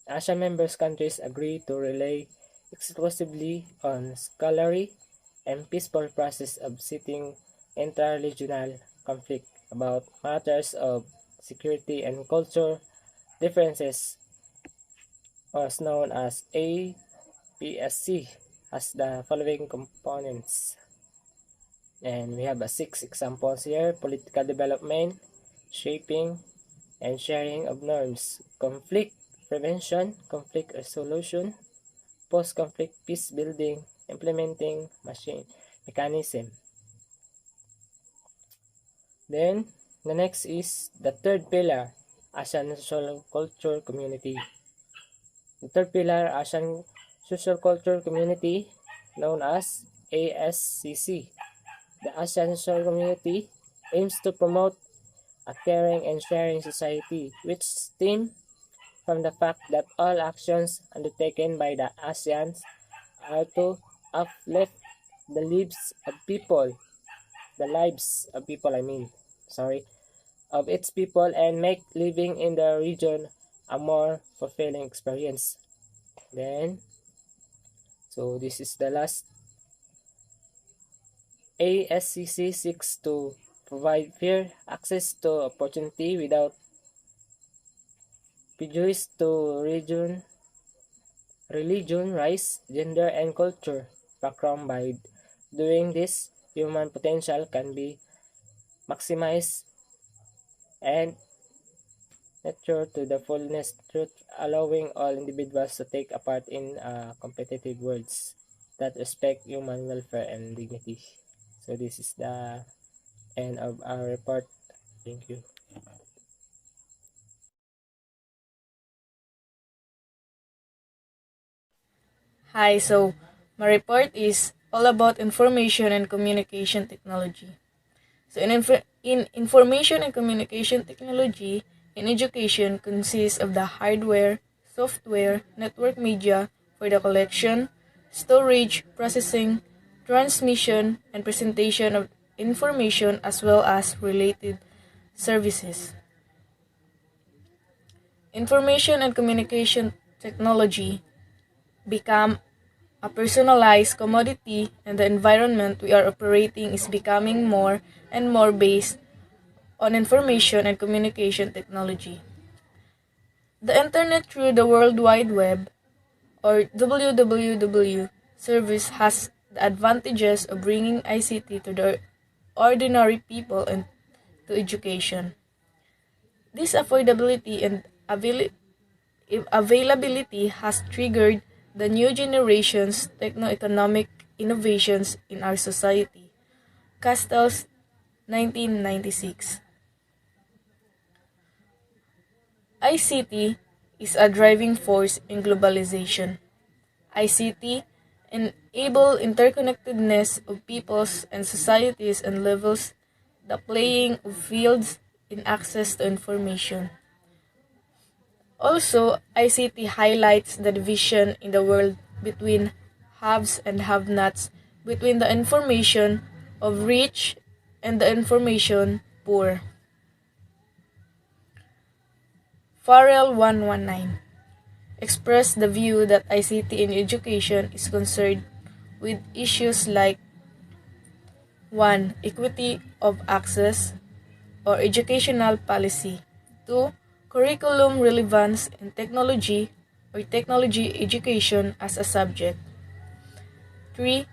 ASEAN members countries agree to rely exclusively on scholarly and peaceful process of settling inter-regional conflict about matters of security and culture differences, also known as APSC, has the following components. And we have 6 examples here: political development, shaping and sharing of norms, conflict prevention, conflict resolution, post-conflict peace building, implementing mechanism. Then, the next is the third pillar, ASEAN Social Culture Community. The third pillar, ASEAN Social Culture Community, known as ASCC. The ASEAN Social Community aims to promote a caring and sharing society, which stems from the fact that all actions undertaken by the ASEAN are to uplift the lives of people, of its people, and make living in the region a more fulfilling experience. So this is the last. ASCC seeks to provide fair access to opportunity without prejudice to religion, race, gender, and culture background. By doing this, human potential can be maximized and nurtured to the fullness, truth, allowing all individuals to take a part in a competitive world that respect human welfare and dignity. So this is the end of our report. Thank you. Hi, so my report is all about information and communication technology. So in information and communication technology, in education consists of the hardware, software, network media for the collection, storage, processing, transmission, and presentation of information as well as related services. Information and communication technology become a personalized commodity, and the environment we are operating is becoming more and more based on information and communication technology. The Internet through the World Wide Web, or WWW, service has the advantages of bringing ICT to the ordinary people and to education. This affordability and availability has triggered the new generation's techno-economic innovations in our society. Castells, 1996. ICT is a driving force in globalization. ICT enable interconnectedness of peoples and societies and levels the playing of fields in access to information. Also, ICT highlights the division in the world between haves and have-nots, between the information of rich and the information poor. Farrell 119 expressed the view that ICT in education is concerned with issues like 1. Equity of access or educational policy. 2. Curriculum relevance and technology or technology education as a subject. 3.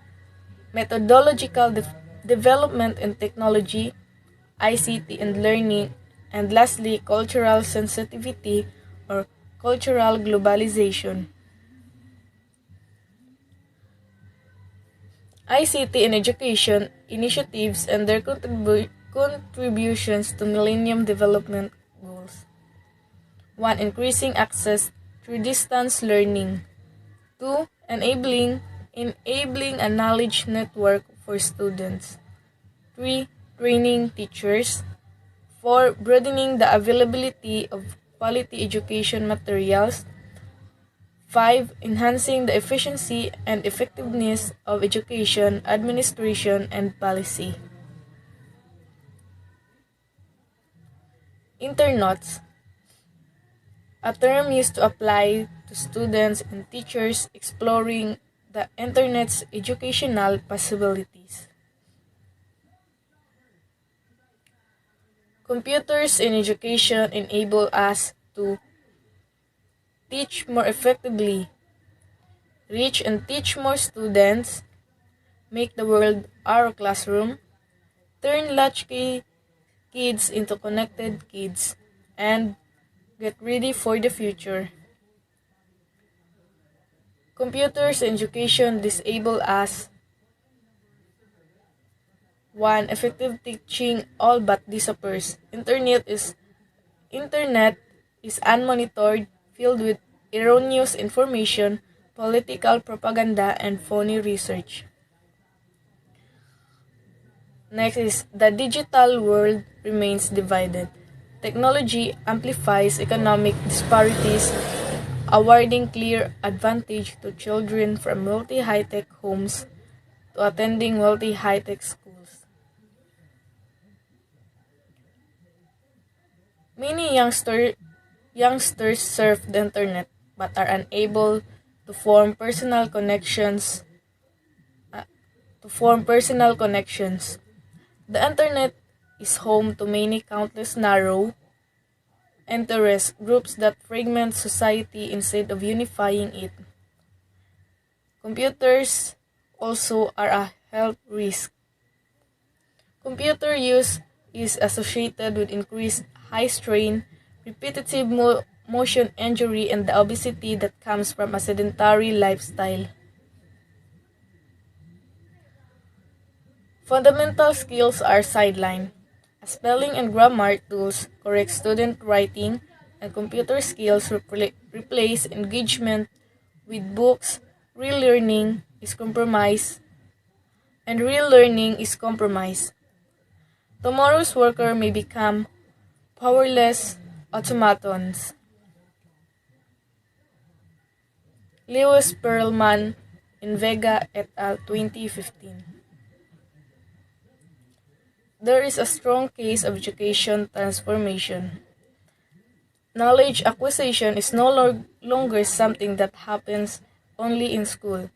Methodological development and technology, ICT and learning. And lastly, cultural sensitivity or cultural globalization. ICT in education initiatives and their contributions to Millennium Development Goals. 1. Increasing access through distance learning. 2. Enabling a knowledge network for students. 3. Training teachers. 4. Broadening the availability of quality education materials. 5. Enhancing the efficiency and effectiveness of education, administration, and policy. Internauts, a term used to apply to students and teachers exploring the Internet's educational possibilities. Computers in education enable us to teach more effectively, reach and teach more students, make the world our classroom, turn latchkey kids into connected kids, and get ready for the future. Computers in education disable us. 1. Effective teaching all but disappears. Internet is unmonitored, filled with erroneous information, political propaganda, and phony research. Next is the digital world remains divided. Technology amplifies economic disparities, awarding clear advantage to children from wealthy high-tech homes to attending wealthy high-tech schools. Many youngsters surf the internet but are unable to form personal connections. The internet is home to many countless narrow interest groups that fragment society instead of unifying it. Computers also are a health risk. Computer use is associated with increased high strain, repetitive motion injury, and the obesity that comes from a sedentary lifestyle. Fundamental skills are sidelined. Spelling and grammar tools correct student writing, and computer skills replace engagement with books. Real learning is compromised. Tomorrow's worker may become powerless automatons. Lewis Perlman in Vega et al. 2015. There is a strong case of education transformation. Knowledge acquisition is no longer something that happens only in school.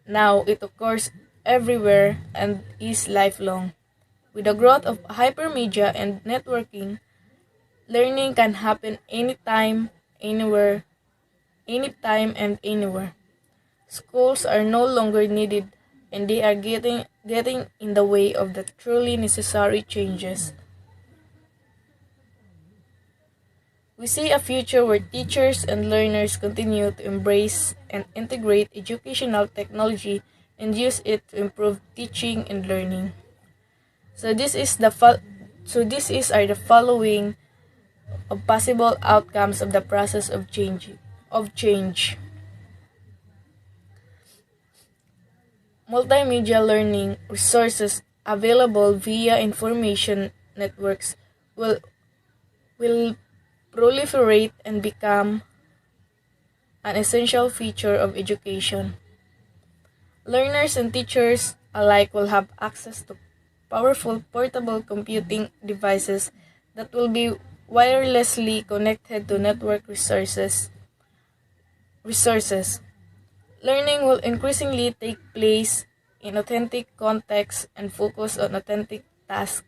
Now it occurs everywhere and is lifelong. With the growth of hypermedia and networking, learning can happen anytime, and anywhere. Schools are no longer needed, and they are getting in the way of the truly necessary changes. We see a future where teachers and learners continue to embrace and integrate educational technology and use it to improve teaching and learning. So this is the following of possible outcomes of the process of change. Multimedia learning resources available via information networks will proliferate and become an essential feature of education. Learners and teachers alike will have access to powerful portable computing devices that will be wirelessly connected to network resources. Learning will increasingly take place in authentic contexts and focus on authentic tasks,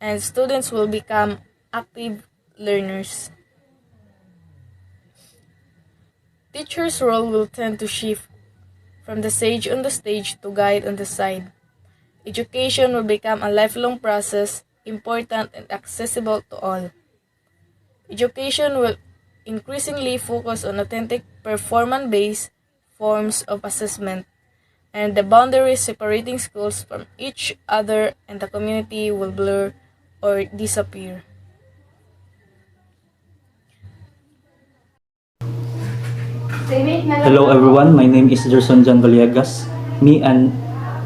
and students will become active learners. Teachers' role will tend to shift from the sage on the stage to guide on the side. Education will become a lifelong process, important and accessible to all. Education will increasingly focus on authentic performance-based forms of assessment, and the boundaries separating schools from each other and the community will blur or disappear. Hello everyone, my name is Gerson Jan Villegas. Me and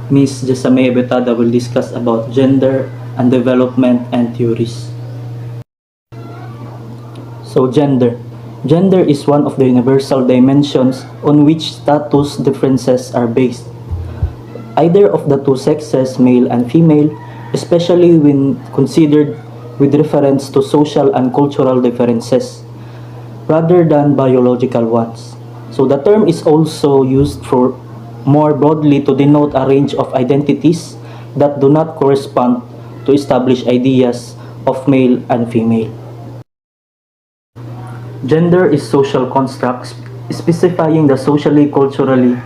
Miss Jesame Betada will discuss about gender and development and theories. So gender. Gender is one of the universal dimensions on which status differences are based. Either of the two sexes, male and female, especially when considered with reference to social and cultural differences, rather than biological ones. So the term is also used for more broadly to denote a range of identities that do not correspond to established ideas of male and female. Gender is social constructs specifying the socially culturally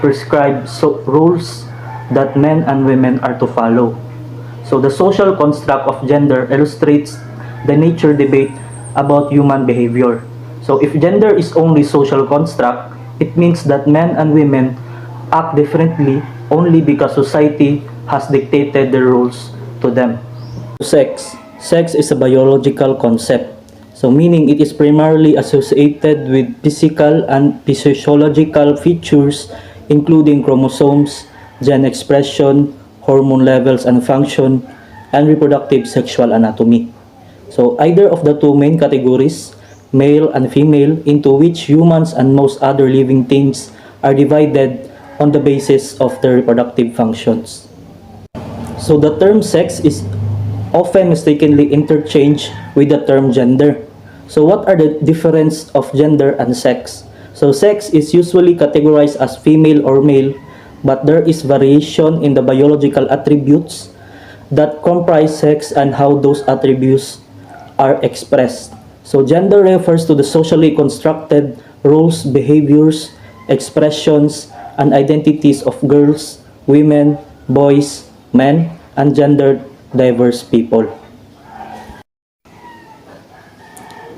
prescribed roles that men and women are to follow. So the social construct of gender illustrates the nature debate about human behavior. So if gender is only social construct, it means that men and women act differently only because society has dictated their roles to them. Sex. Sex is a biological concept. So meaning it is primarily associated with physical and physiological features including chromosomes, gene expression, hormone levels and function, and reproductive sexual anatomy. So either of the two main categories, male and female, into which humans and most other living things are divided on the basis of their reproductive functions. So the term sex is often mistakenly interchanged with the term gender. So what are the difference of gender and sex? So sex is usually categorized as female or male, but there is variation in the biological attributes that comprise sex and how those attributes are expressed. So gender refers to the socially constructed roles, behaviors, expressions, and identities of girls, women, boys, men, and gender diverse people.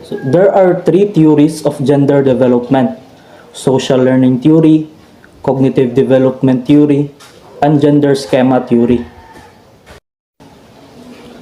So there are three theories of gender development: social learning theory, cognitive development theory, and gender schema theory.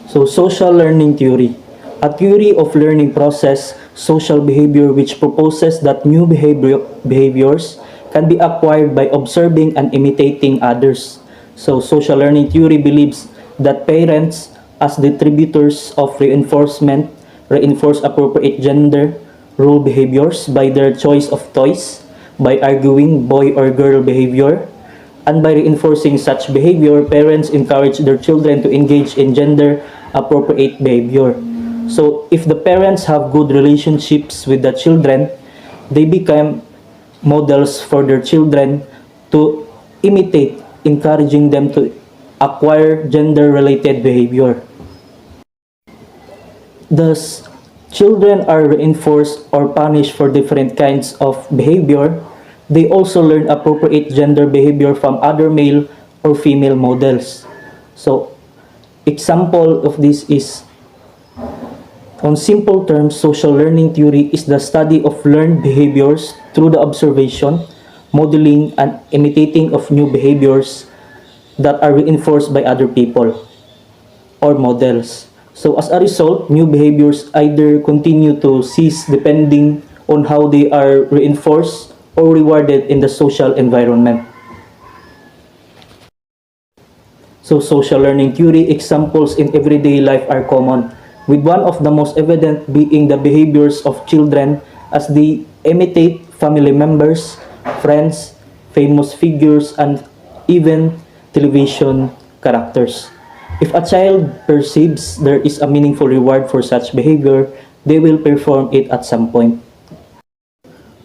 So social learning theory, a theory of learning process, social behavior which proposes that new behaviors can be acquired by observing and imitating others. So social learning theory believes that parents, as distributors of reinforcement, reinforce appropriate gender role behaviors by their choice of toys, by arguing boy or girl behavior, and by reinforcing such behavior, parents encourage their children to engage in gender appropriate behavior. So if the parents have good relationships with the children, they become models for their children to imitate, encouraging them to acquire gender-related behavior. Thus, children are reinforced or punished for different kinds of behavior. They also learn appropriate gender behavior from other male or female models. So, example of this is, on simple terms, social learning theory is the study of learned behaviors through the observation, modeling, and imitating of new behaviors that are reinforced by other people or models. So as a result, new behaviors either continue to cease depending on how they are reinforced or rewarded in the social environment. So social learning theory examples in everyday life are common, with one of the most evident being the behaviors of children as they imitate family members, friends, famous figures, and even television characters. If a child perceives there is a meaningful reward for such behavior, they will perform it at some point.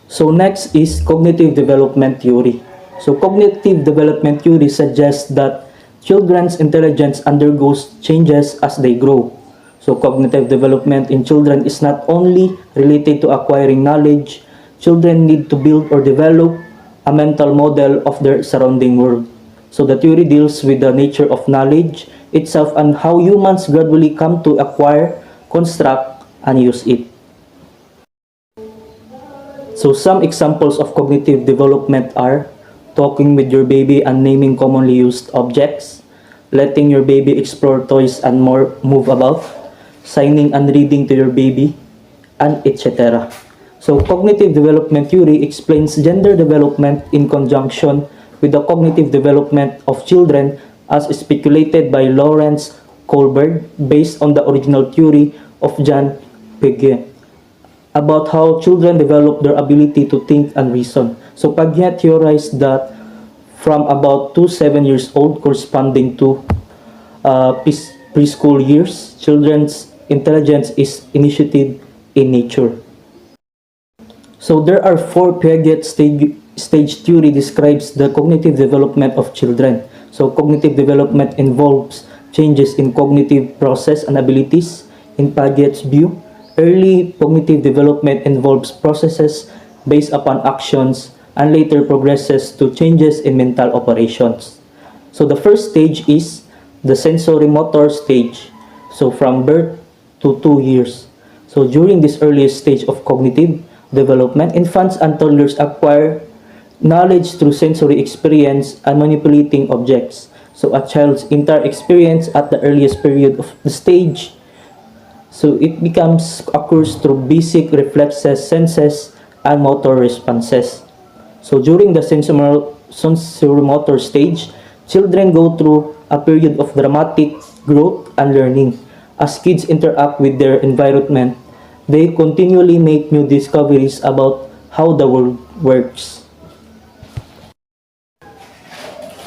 So next is cognitive development theory. So cognitive development theory suggests that children's intelligence undergoes changes as they grow. So cognitive development in children is not only related to acquiring knowledge. Children need to build or develop a mental model of their surrounding world. So the theory deals with the nature of knowledge itself and how humans gradually come to acquire, construct, and use it. So some examples of cognitive development are talking with your baby and naming commonly used objects, letting your baby explore toys and more move about, signing and reading to your baby, and etc. So cognitive development theory explains gender development in conjunction with the cognitive development of children as speculated by Lawrence Kohlberg based on the original theory of Jean Piaget about how children develop their ability to think and reason. So Piaget theorized that from about 2 to 7 years old, corresponding to preschool years, children's intelligence is initiated in nature. So there are four Piaget stage theory describes the cognitive development of children. So cognitive development involves changes in cognitive process and abilities. In Piaget's view, early cognitive development involves processes based upon actions and later progresses to changes in mental operations. So the first stage is the sensory motor stage. So from birth to 2 years. So during this earliest stage of cognitive development, infants and toddlers acquire knowledge through sensory experience and manipulating objects. So a child's entire experience at the earliest period of the stage, so it occurs through basic reflexes, senses, and motor responses. So during the sensory-motor stage, children go through a period of dramatic growth and learning. As kids interact with their environment, they continually make new discoveries about how the world works.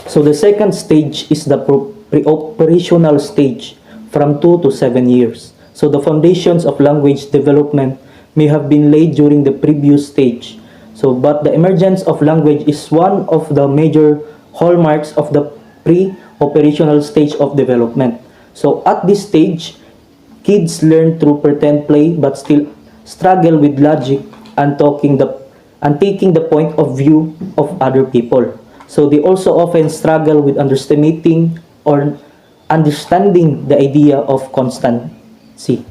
So the second stage is the pre-operational stage from 2 to 7 years. So the foundations of language development may have been laid during the previous stage. So but the emergence of language is one of the major hallmarks of the pre-operational stage of development. So at this stage, kids learn through pretend play but still struggle with logic and taking the point of view of other people. So they also often struggle with underestimating or understanding the idea of constancy.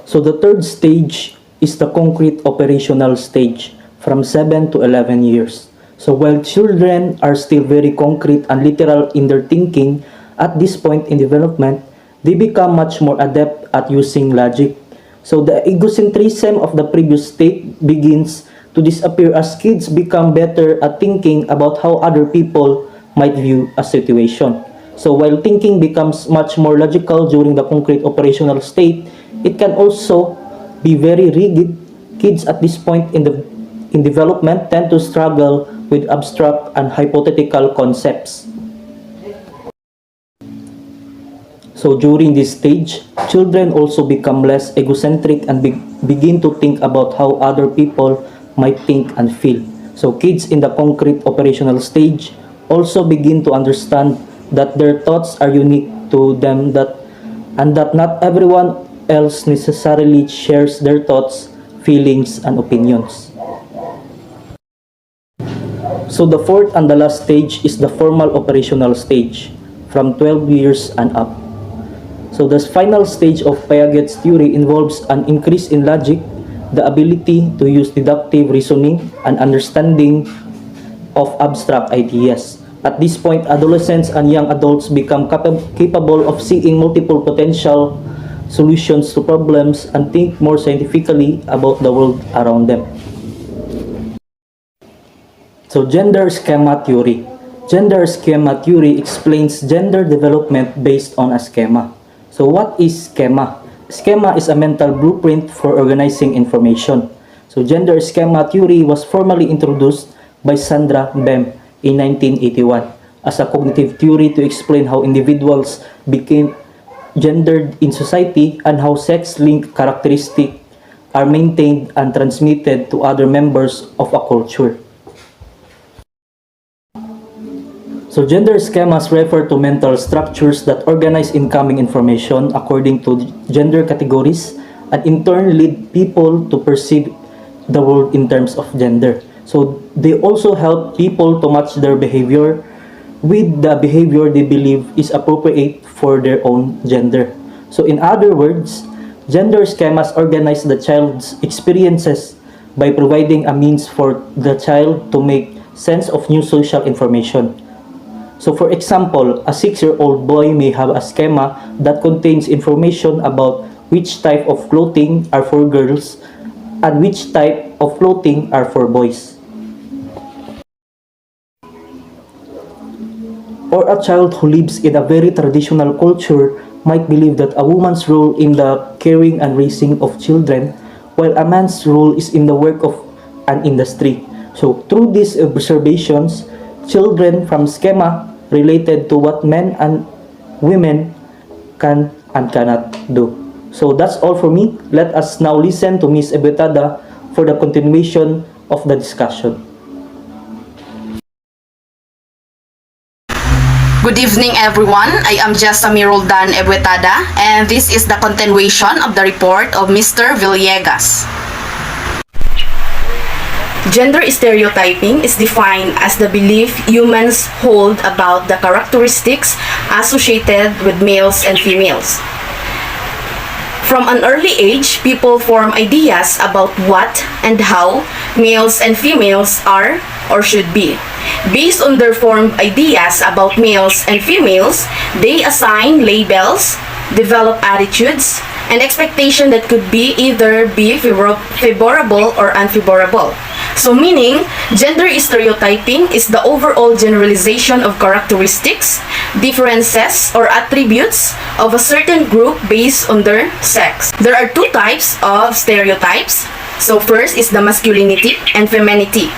So the third stage is the concrete operational stage from 7 to 11 years. So while children are still very concrete and literal in their thinking, at this point in development, they become much more adept at using logic. So the egocentrism of the previous state begins to disappear as kids become better at thinking about how other people might view a situation. So while thinking becomes much more logical during the concrete operational state, it can also be very rigid. Kids at this point in development tend to struggle with abstract and hypothetical concepts. So during this stage, children also become less egocentric and begin to think about how other people might think and feel. So kids in the concrete operational stage also begin to understand that their thoughts are unique to them and that not everyone else necessarily shares their thoughts, feelings, and opinions. So the fourth and the last stage is the formal operational stage from 12 years and up. So the final stage of Piaget's theory involves an increase in logic, the ability to use deductive reasoning, and understanding of abstract ideas. At this point, adolescents and young adults become capable of seeing multiple potential solutions to problems and think more scientifically about the world around them. So gender schema theory. Gender schema theory explains gender development based on a schema. So what is schema? Schema is a mental blueprint for organizing information. So gender schema theory was formally introduced by Sandra Bem in 1981 as a cognitive theory to explain how individuals became gendered in society and how sex-linked characteristics are maintained and transmitted to other members of a culture. So gender schemas refer to mental structures that organize incoming information according to gender categories and in turn lead people to perceive the world in terms of gender. So they also help people to match their behavior with the behavior they believe is appropriate for their own gender. So in other words, gender schemas organize the child's experiences by providing a means for the child to make sense of new social information. So for example, a 6-year-old boy may have a schema that contains information about which type of clothing are for girls and which type of clothing are for boys. Or a child who lives in a very traditional culture might believe that a woman's role in the caring and raising of children, while a man's role is in the work of an industry. So through these observations, children from schema related to what men and women can and cannot do. So that's all for me. Let us now listen to Ms. Ebetada for the continuation of the discussion. Good evening, everyone. I am Jessamine Roldan Ebuetada, and this is the continuation of the report of Mr. Villegas. Gender stereotyping is defined as the belief humans hold about the characteristics associated with males and females. From an early age, people form ideas about what and how males and females are or should be. Based on their formed ideas about males and females, they assign labels, develop attitudes, and expectation that could be either be favorable or unfavorable. So meaning, gender stereotyping is the overall generalization of characteristics, differences, or attributes of a certain group based on their sex. There are two types of stereotypes. So first is the masculinity and femininity.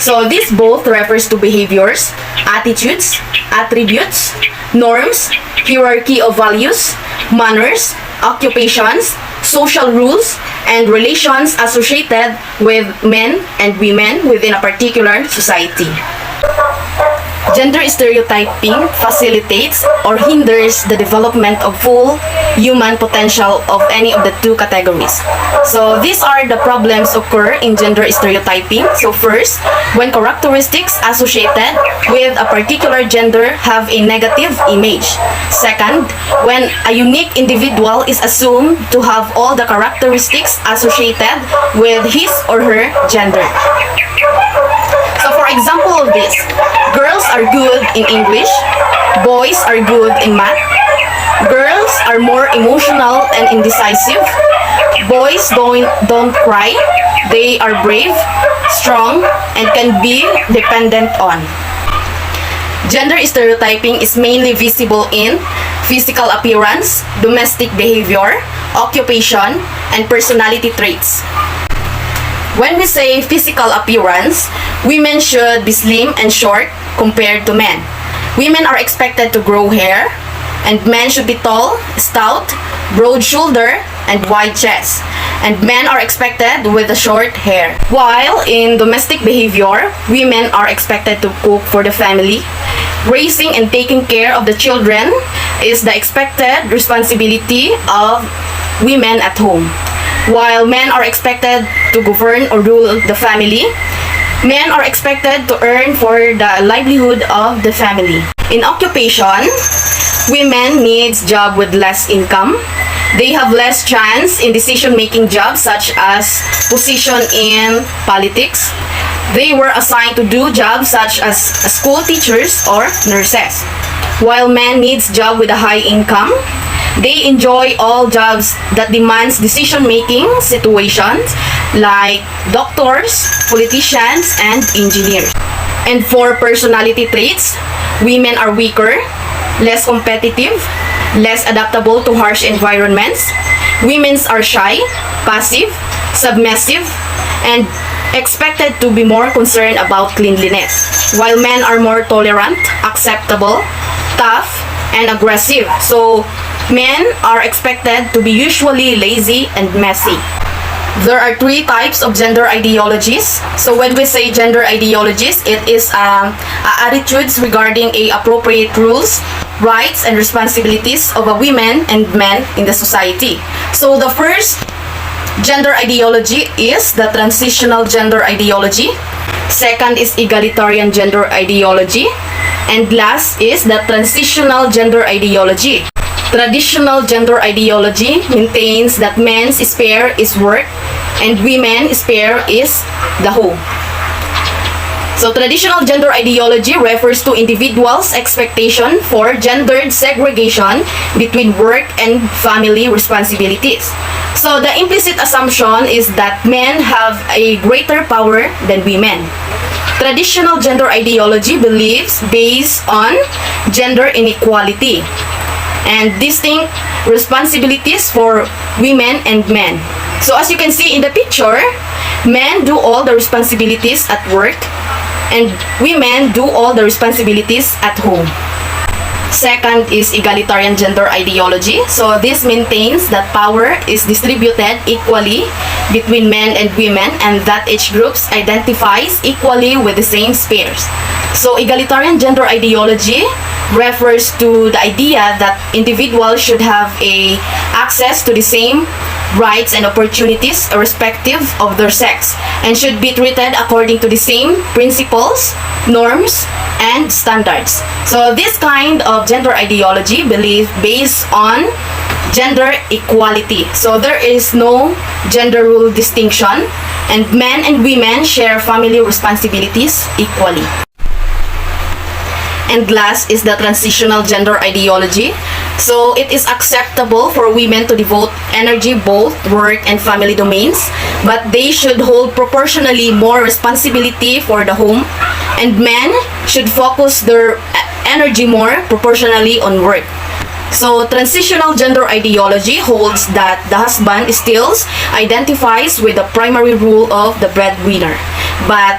So this both refers to behaviors, attitudes, attributes, norms, hierarchy of values, manners, occupations, social rules, and relations associated with men and women within a particular society. Gender stereotyping facilitates or hinders the development of full human potential of any of the two categories. So these are the problems occur in gender stereotyping. So first, when characteristics associated with a particular gender have a negative image. Second, when a unique individual is assumed to have all the characteristics associated with his or her gender. So for example of this, girls are good in English, boys are good in math, girls are more emotional and indecisive, boys don't cry, they are brave, strong, and can be dependent on. Gender stereotyping is mainly visible in physical appearance, domestic behavior, occupation, and personality traits. When we say physical appearance, women should be slim and short compared to men. Women are expected to grow hair, and men should be tall, stout, broad shoulder, and wide chest. And men are expected with a short hair. While in domestic behavior, women are expected to cook for the family. Raising and taking care of the children is the expected responsibility of women at home. While men are expected to govern or rule the family, men are expected to earn for the livelihood of the family. In occupation, women needs job with less income. They have less chance in decision-making jobs such as position in politics. They were assigned to do jobs such as school teachers or nurses. While men needs job with a high income, they enjoy all jobs that demands decision-making situations like doctors, politicians, and engineers. And for personality traits, women are weaker, less competitive, less adaptable to harsh environments. Women are shy, passive, submissive, and expected to be more concerned about cleanliness. While men are more tolerant, acceptable, tough, and aggressive. So men are expected to be usually lazy and messy. There are three types of gender ideologies. So when we say gender ideologies, it is attitudes regarding appropriate rules, rights, and responsibilities of a women and men in the society. So the first gender ideology is the transitional gender ideology. Second is egalitarian gender ideology. And last is the transitional gender ideology. Traditional gender ideology maintains that men's sphere is work and women sphere is the home. So traditional gender ideology refers to individuals' expectation for gendered segregation between work and family responsibilities. So the implicit assumption is that men have a greater power than women. Traditional gender ideology believes based on gender inequality and distinct responsibilities for women and men. So as you can see in the picture, men do all the responsibilities at work and women do all the responsibilities at home. Second is egalitarian gender ideology. So this maintains that power is distributed equally between men and women and that each group identifies equally with the same spheres. So egalitarian gender ideology refers to the idea that individuals should have access to the same rights and opportunities irrespective of their sex and should be treated according to the same principles, norms, and standards. So this kind of gender ideology believes based on gender equality. So there is no gender rule distinction and men and women share family responsibilities equally. And last is the transitional gender ideology. So it is acceptable for women to devote energy both work and family domains, but they should hold proportionally more responsibility for the home, and men should focus their energy more proportionally on work. So transitional gender ideology holds that the husband still identifies with the primary role of the breadwinner, but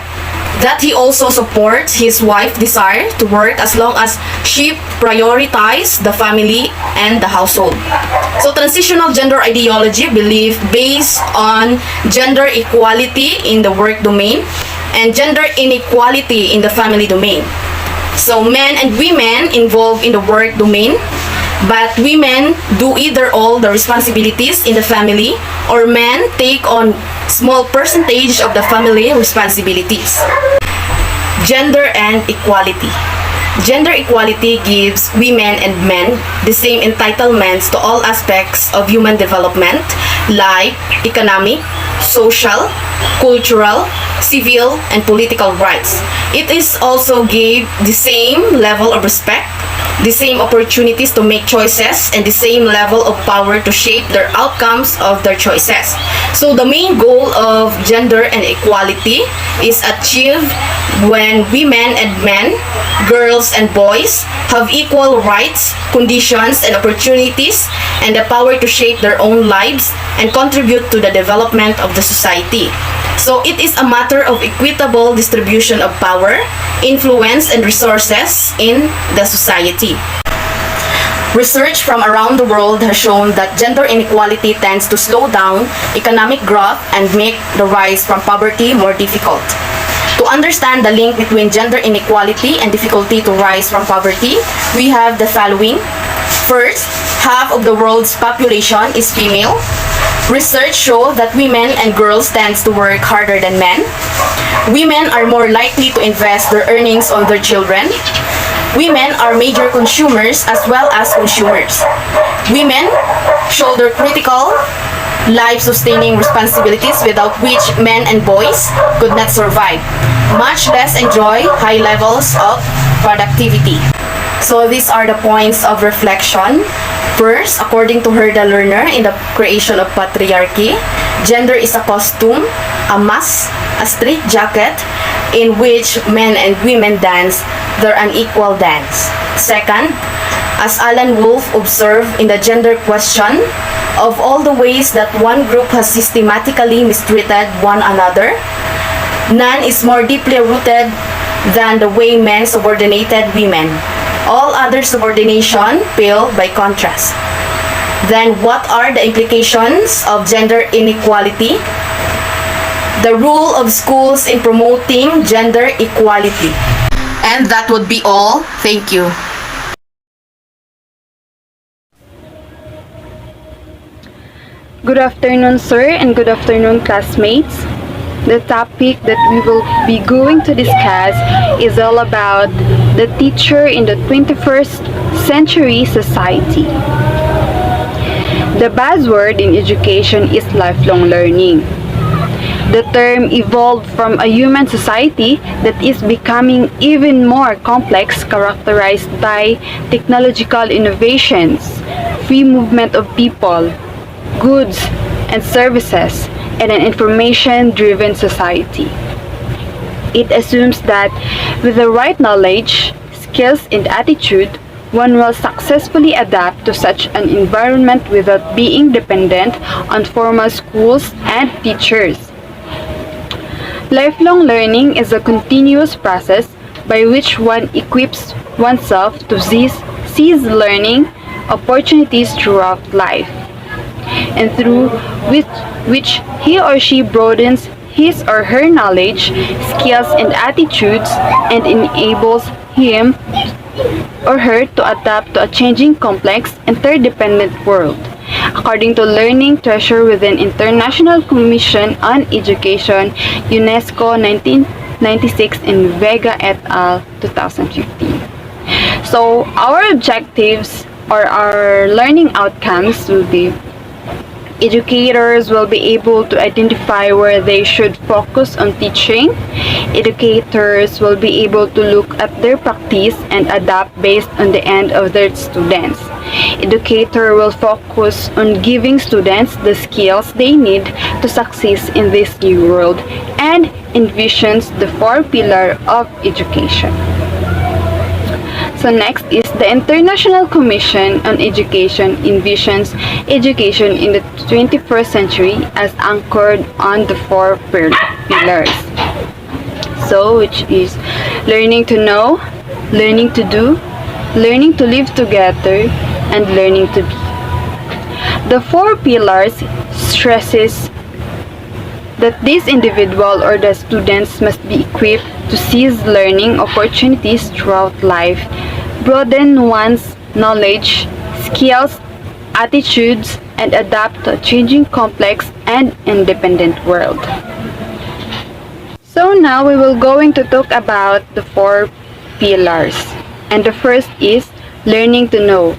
that he also supports his wife's desire to work as long as she prioritizes the family and the household. So transitional gender ideology believe based on gender equality in the work domain and gender inequality in the family domain. So men and women involved in the work domain, but women do either all the responsibilities in the family or men take on small percentage of the family responsibilities. Gender and equality. Gender equality gives women and men the same entitlements to all aspects of human development like economic, social, cultural, civil, and political rights. It is also gave the same level of respect, the same opportunities to make choices, and the same level of power to shape their outcomes of their choices. So the main goal of gender and equality is achieved when women and men, girls and boys have equal rights, conditions, and opportunities, and the power to shape their own lives and contribute to the development of the society. So it is a matter of equitable distribution of power, influence, and resources in the society. Research from around the world has shown that gender inequality tends to slow down economic growth and make the rise from poverty more difficult. To understand the link between gender inequality and difficulty to rise from poverty, we have the following. First, half of the world's population is female. Research shows that women and girls tend to work harder than men. Women are more likely to invest their earnings on their children. Women are major consumers as well as consumers. Women shoulder critical life-sustaining responsibilities without which men and boys could not survive, much less enjoy high levels of productivity. So these are the points of reflection. First, according to Herda Lerner in the creation of patriarchy, gender is a costume, a mask, a straitjacket in which men and women dance their unequal dance. Second, as Alan Wolf observed in the gender question, of all the ways that one group has systematically mistreated one another, none is more deeply rooted than the way men subordinated women. All other subordination pale by contrast. Then what are the implications of gender inequality? The role of schools in promoting gender equality. And that would be all. Thank you. Good afternoon, sir, and good afternoon, classmates. The topic that we will be going to discuss is all about the teacher in the 21st century society. The buzzword in education is lifelong learning. The term evolved from a human society that is becoming even more complex, characterized by technological innovations, free movement of people, goods, and services, and an information-driven society. It assumes that with the right knowledge, skills, and attitude, one will successfully adapt to such an environment without being dependent on formal schools and teachers. Lifelong learning is a continuous process by which one equips oneself to seize learning opportunities throughout life, and through which he or she broadens his or her knowledge, skills, and attitudes, and enables him or her to adapt to a changing, complex, interdependent world. According to Learning Treasure within International Commission on Education, UNESCO 1996 and Vega et al. 2015. So, our objectives or our learning outcomes will be: educators will be able to identify where they should focus on teaching. Educators will be able to look at their practice and adapt based on the end of their students. Educator will focus on giving students the skills they need to succeed in this new world and envisions the 4 pillars of education. So next is the International Commission on Education envisions education in the 21st century as anchored on the 4 pillars. So which is learning to know, learning to do, learning to live together, and learning to be. The 4 pillars stresses that this individual or the students must be equipped to seize learning opportunities throughout life, broaden one's knowledge, skills, attitudes, and adapt to a changing, complex, and independent world. So now we will going to talk about the 4 pillars. And the first is learning to know.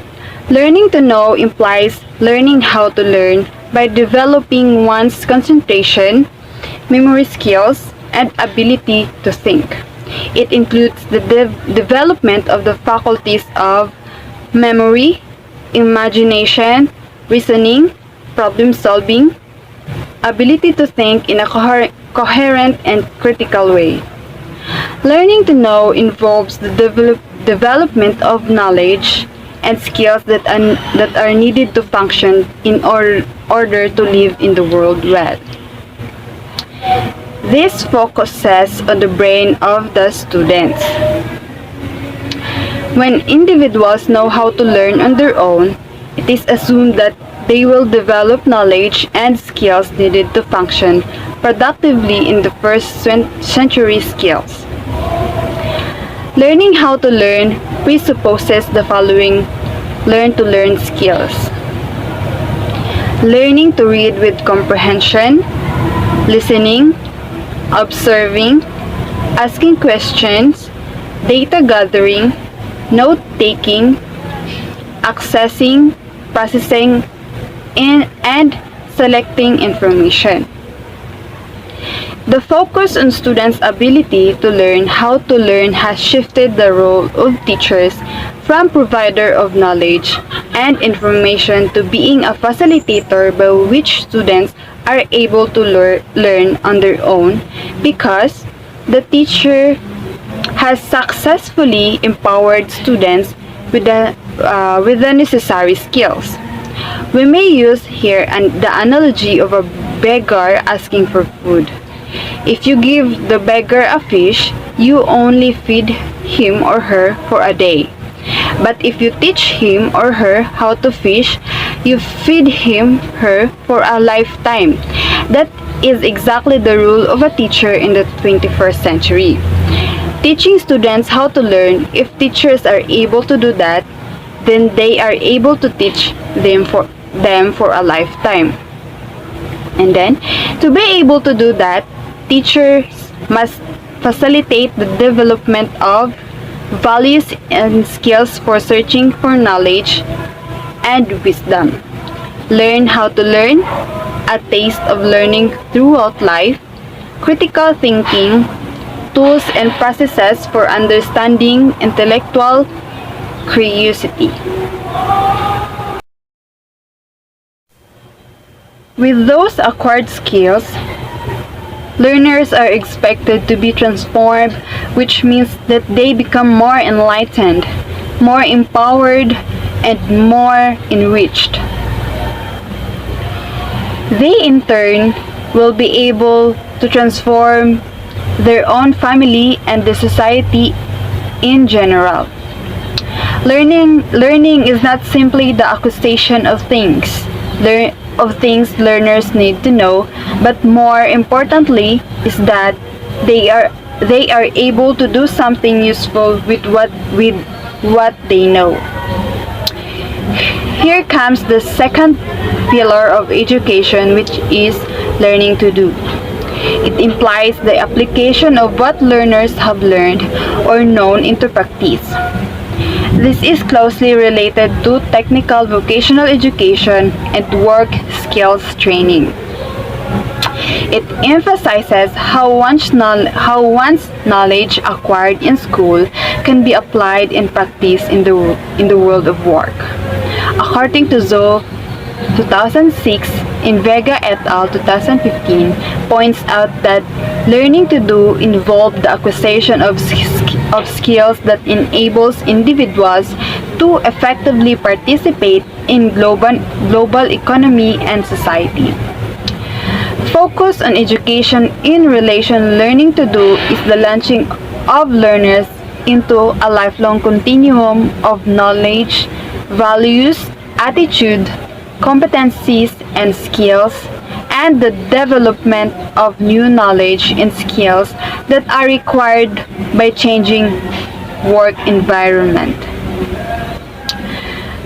Learning to know implies learning how to learn by developing one's concentration, memory skills, and ability to think. It includes the development of the faculties of memory, imagination, reasoning, problem solving, ability to think in a coherent and critical way. Learning to know involves the development of knowledge and skills that are needed to function in order to live in the world well. This focuses on the brain of the students. When individuals know how to learn on their own, it is assumed that they will develop knowledge and skills needed to function productively in the first century skills. Learning how to learn presupposes the following learn-to-learn skills. Learning to read with comprehension, listening, observing, asking questions, data gathering, note-taking, accessing, processing, and selecting information. The focus on students' ability to learn how to learn has shifted the role of teachers from provider of knowledge and information to being a facilitator by which students are able to learn on their own because the teacher has successfully empowered students with the necessary skills. We may use here the analogy of a beggar asking for food. If you give the beggar a fish, you only feed him or her for a day. But if you teach him or her how to fish, you feed him, her for a lifetime. That is exactly the role of a teacher in the 21st century. Teaching students how to learn, if teachers are able to do that, then they are able to teach them for a lifetime. And then, to be able to do that, teachers must facilitate the development of values and skills for searching for knowledge and wisdom. Learn how to learn, a taste of learning throughout life, critical thinking, tools and processes for understanding, intellectual curiosity. With those acquired skills, learners are expected to be transformed, which means that they become more enlightened, more empowered, and more enriched. They in turn will be able to transform their own family and the society in general. Learning is not simply the acquisition of things learners need to know, but more importantly is that they are able to do something useful with what they know. Here comes the second pillar of education, which is learning to do. It implies the application of what learners have learned or known into practice. This is closely related to technical vocational education and work skills training. It emphasizes how one's knowledge acquired in school can be applied in practice in the world of work. According to Zhou 2006 in Vega et al. 2015 points out that learning to do involves the acquisition of skills that enables individuals to effectively participate in global economy and society. Focus on education in relation learning to do is the launching of learners into a lifelong continuum of knowledge, values, attitude, competencies and skills, and the development of new knowledge and skills that are required by changing work environment.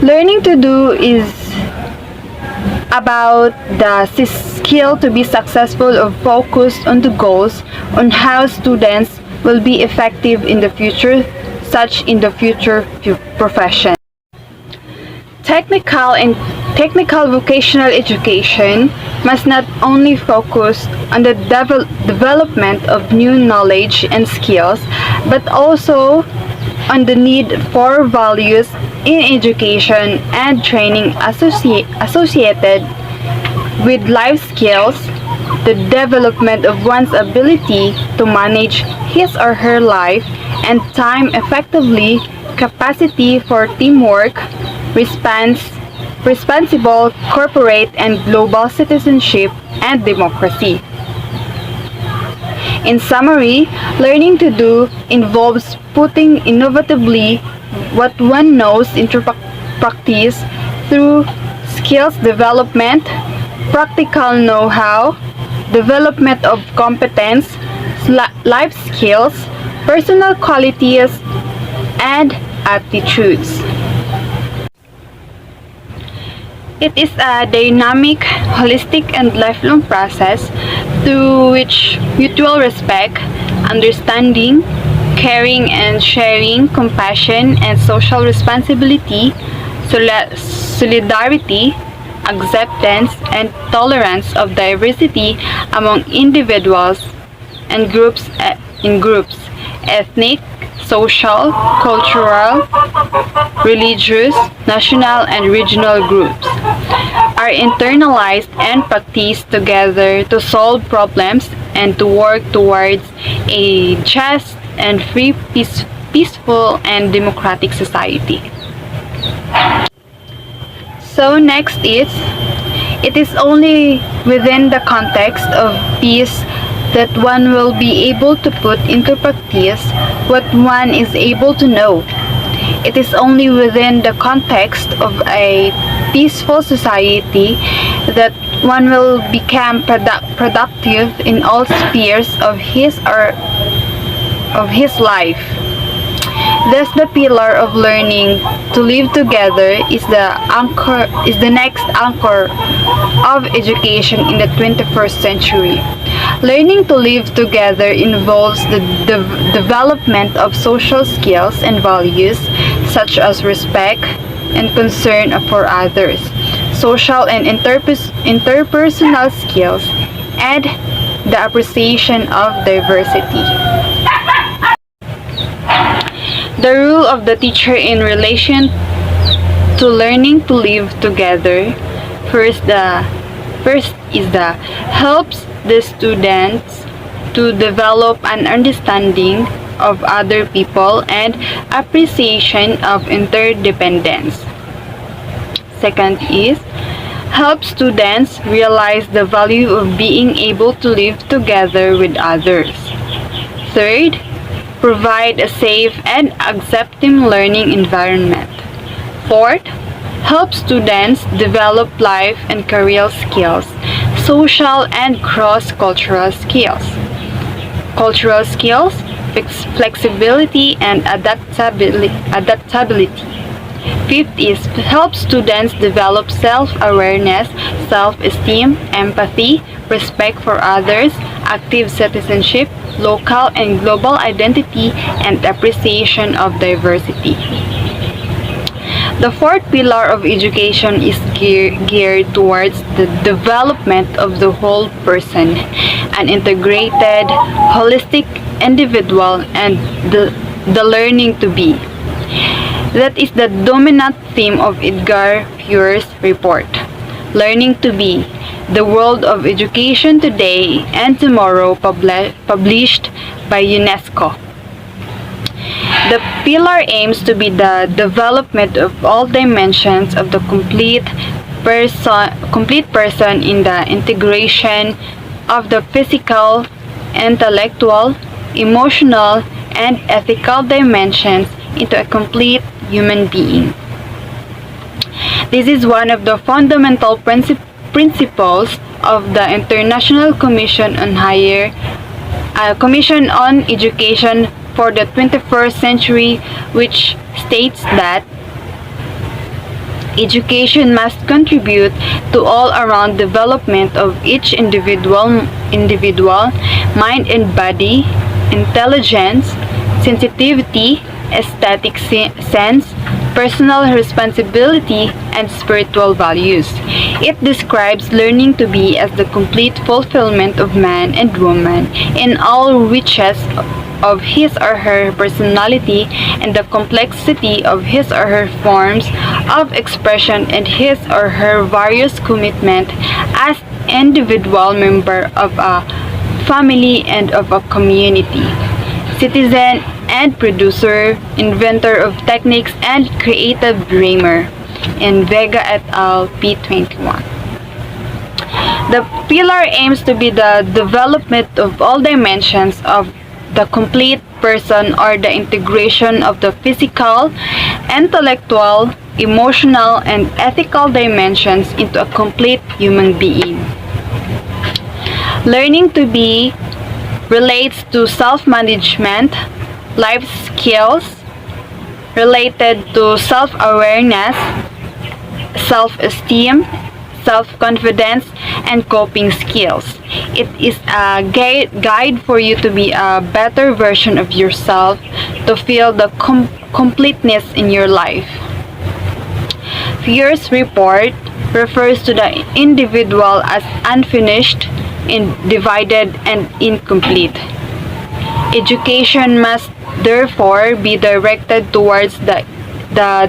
Learning to do is about the skill to be successful or focused on the goals on how students will be effective in the future, such in the future profession. Technical vocational education must not only focus on the development of new knowledge and skills, but also on the need for values in education and training associated with life skills, the development of one's ability to manage his or her life and time effectively, capacity for teamwork, responsible corporate and global citizenship, and democracy. In summary, learning to do involves putting innovatively what one knows into practice through skills development, practical know-how, development of competence, life skills, personal qualities, and attitudes. It is a dynamic, holistic, and lifelong process through which mutual respect, understanding, caring and sharing, compassion and social responsibility, solidarity, acceptance, and tolerance of diversity among individuals and groups ethnic, social, cultural, religious, national, and regional groups, are internalized and practiced together to solve problems and to work towards a just and free, peaceful, and democratic society. So next is, it is only within the context of peace that one will be able to put into practice what one is able to know. It is only within the context of a peaceful society that one will become productive in all spheres of his life. Thus, the pillar of learning to live together is the next anchor of education in the 21st century. Learning to live together involves the development of social skills and values such as respect and concern for others, social and interpersonal skills, and the appreciation of diversity. The role of the teacher in relation to learning to live together. First is the helps the students to develop an understanding of other people and appreciation of interdependence. Second is help students realize the value of being able to live together with others. Third, provide a safe and accepting learning environment. Fourth, help students develop life and career skills, social and cross-cultural skills. Cultural skills, flexibility and adaptability. Fifth is help students develop self-awareness, self-esteem, empathy, respect for others, active citizenship, local and global identity, and appreciation of diversity. The fourth pillar of education is geared towards the development of the whole person, an integrated, holistic individual, and the learning to be. That is the dominant theme of Edgar Pure's report, Learning to Be, the World of Education Today and Tomorrow, published by UNESCO. The pillar aims to be the development of all dimensions of the complete person in the integration of the physical, intellectual, emotional, and ethical dimensions into a complete human being. This is one of the fundamental principles of the International Commission on Education for the 21st Century, which states that education must contribute to all-around development of each individual, mind and body, intelligence, sensitivity, aesthetic sense, personal responsibility, and spiritual values. It describes learning to be as the complete fulfillment of man and woman in all reaches of his or her personality and the complexity of his or her forms of expression and his or her various commitment as individual member of a family and of a community, citizen and producer, inventor of techniques and creative dreamer, in Vega et al. P21. The pillar aims to be the development of all dimensions of the complete person or the integration of the physical, intellectual, emotional, and ethical dimensions into a complete human being. Learning to be relates to self-management, life skills related to self-awareness, self-esteem, self-confidence, and coping skills. It is a guide for you to be a better version of yourself, to feel the completeness in your life. Pure's report refers to the individual as unfinished, divided, and incomplete. Education must therefore be directed towards the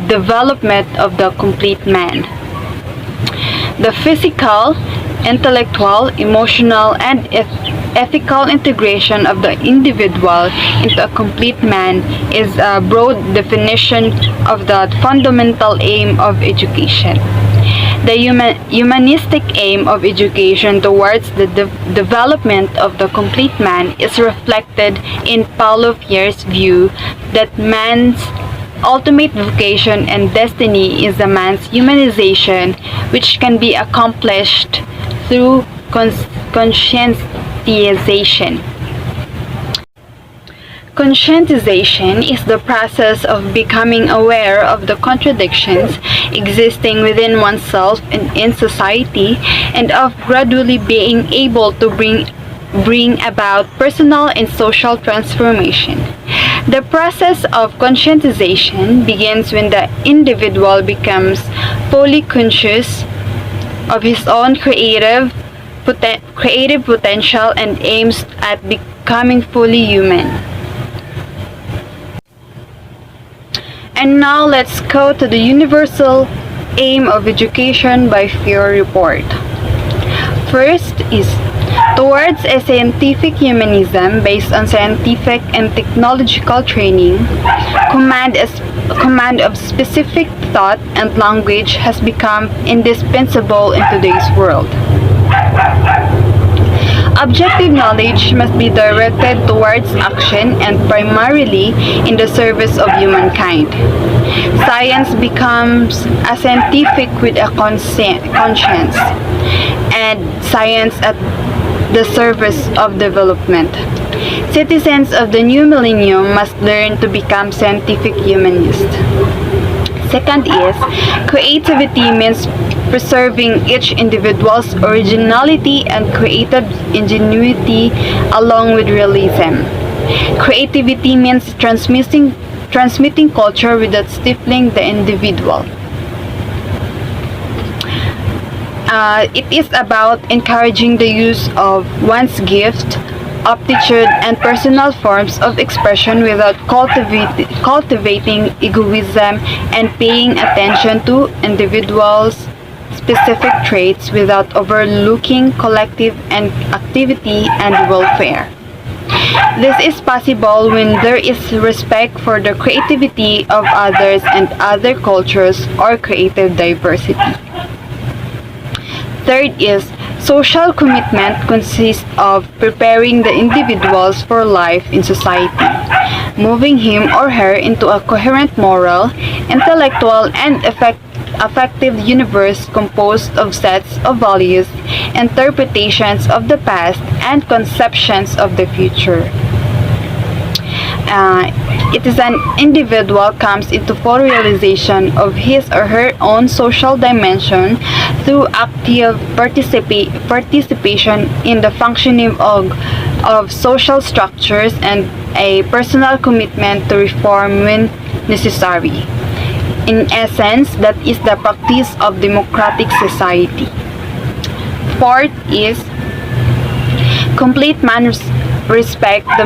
development of the complete man. The physical, intellectual, emotional, and ethical integration of the individual into a complete man is a broad definition of the fundamental aim of education. The humanistic aim of education towards the development of the complete man is reflected in Paulo Freire's view that man's ultimate vocation and destiny is a man's humanization, which can be accomplished through conscientization. Conscientization is the process of becoming aware of the contradictions existing within oneself and in society, and of gradually being able to bring about personal and social transformation. The process of conscientization begins when the individual becomes fully conscious of his own creative creative potential and aims at becoming fully human. And now let's go to the universal aim of education by Fiore report. First is towards a scientific humanism based on scientific and technological training, command of specific thought and language has become indispensable in today's world. Objective knowledge must be directed towards action and primarily in the service of humankind. Science becomes a scientific with a conscience, and science at the service of development. Citizens of the new millennium must learn to become scientific humanists. Second is, creativity means preserving each individual's originality and creative ingenuity along with realism. Creativity means transmitting culture without stifling the individual. It is about encouraging the use of one's gift, aptitude, and personal forms of expression without cultivating egoism and paying attention to individuals' specific traits without overlooking collective and activity and welfare. This is possible when there is respect for the creativity of others and other cultures or creative diversity. Third is, social commitment consists of preparing the individuals for life in society, moving him or her into a coherent moral, intellectual, and affective universe composed of sets of values, interpretations of the past, and conceptions of the future. It is an individual comes into full realization of his or her own social dimension through active participation in the functioning of social structures and a personal commitment to reform when necessary. In essence, that is the practice of democratic society. Fourth is complete respect the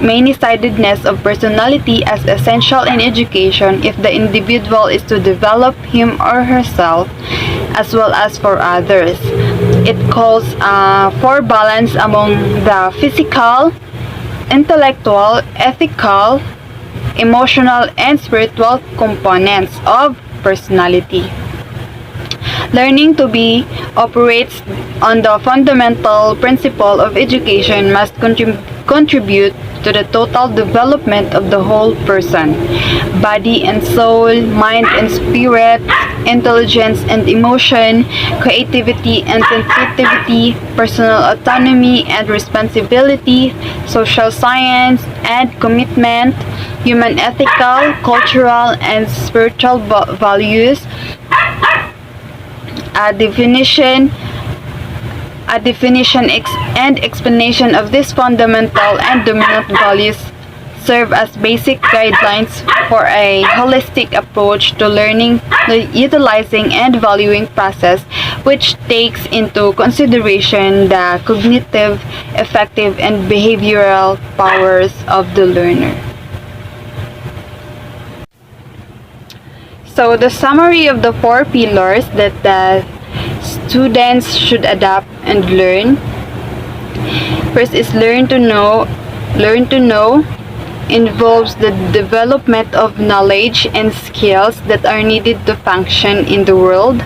many-sidedness of personality as essential in education if the individual is to develop him or herself as well as for others. It calls for balance among the physical, intellectual, ethical, emotional, and spiritual components of personality. Learning to be operates on the fundamental principle of education must contribute to the total development of the whole person, body and soul, mind and spirit, intelligence and emotion, creativity and sensitivity, personal autonomy and responsibility, social science and commitment, human ethical, cultural, and spiritual values. A definition and explanation of these fundamental and dominant values serve as basic guidelines for a holistic approach to learning, utilizing, and valuing process, which takes into consideration the cognitive, affective, and behavioral powers of the learner. So the summary of the four pillars that the students should adapt and learn. First is learn to know. Learn to know involves the development of knowledge and skills that are needed to function in the world.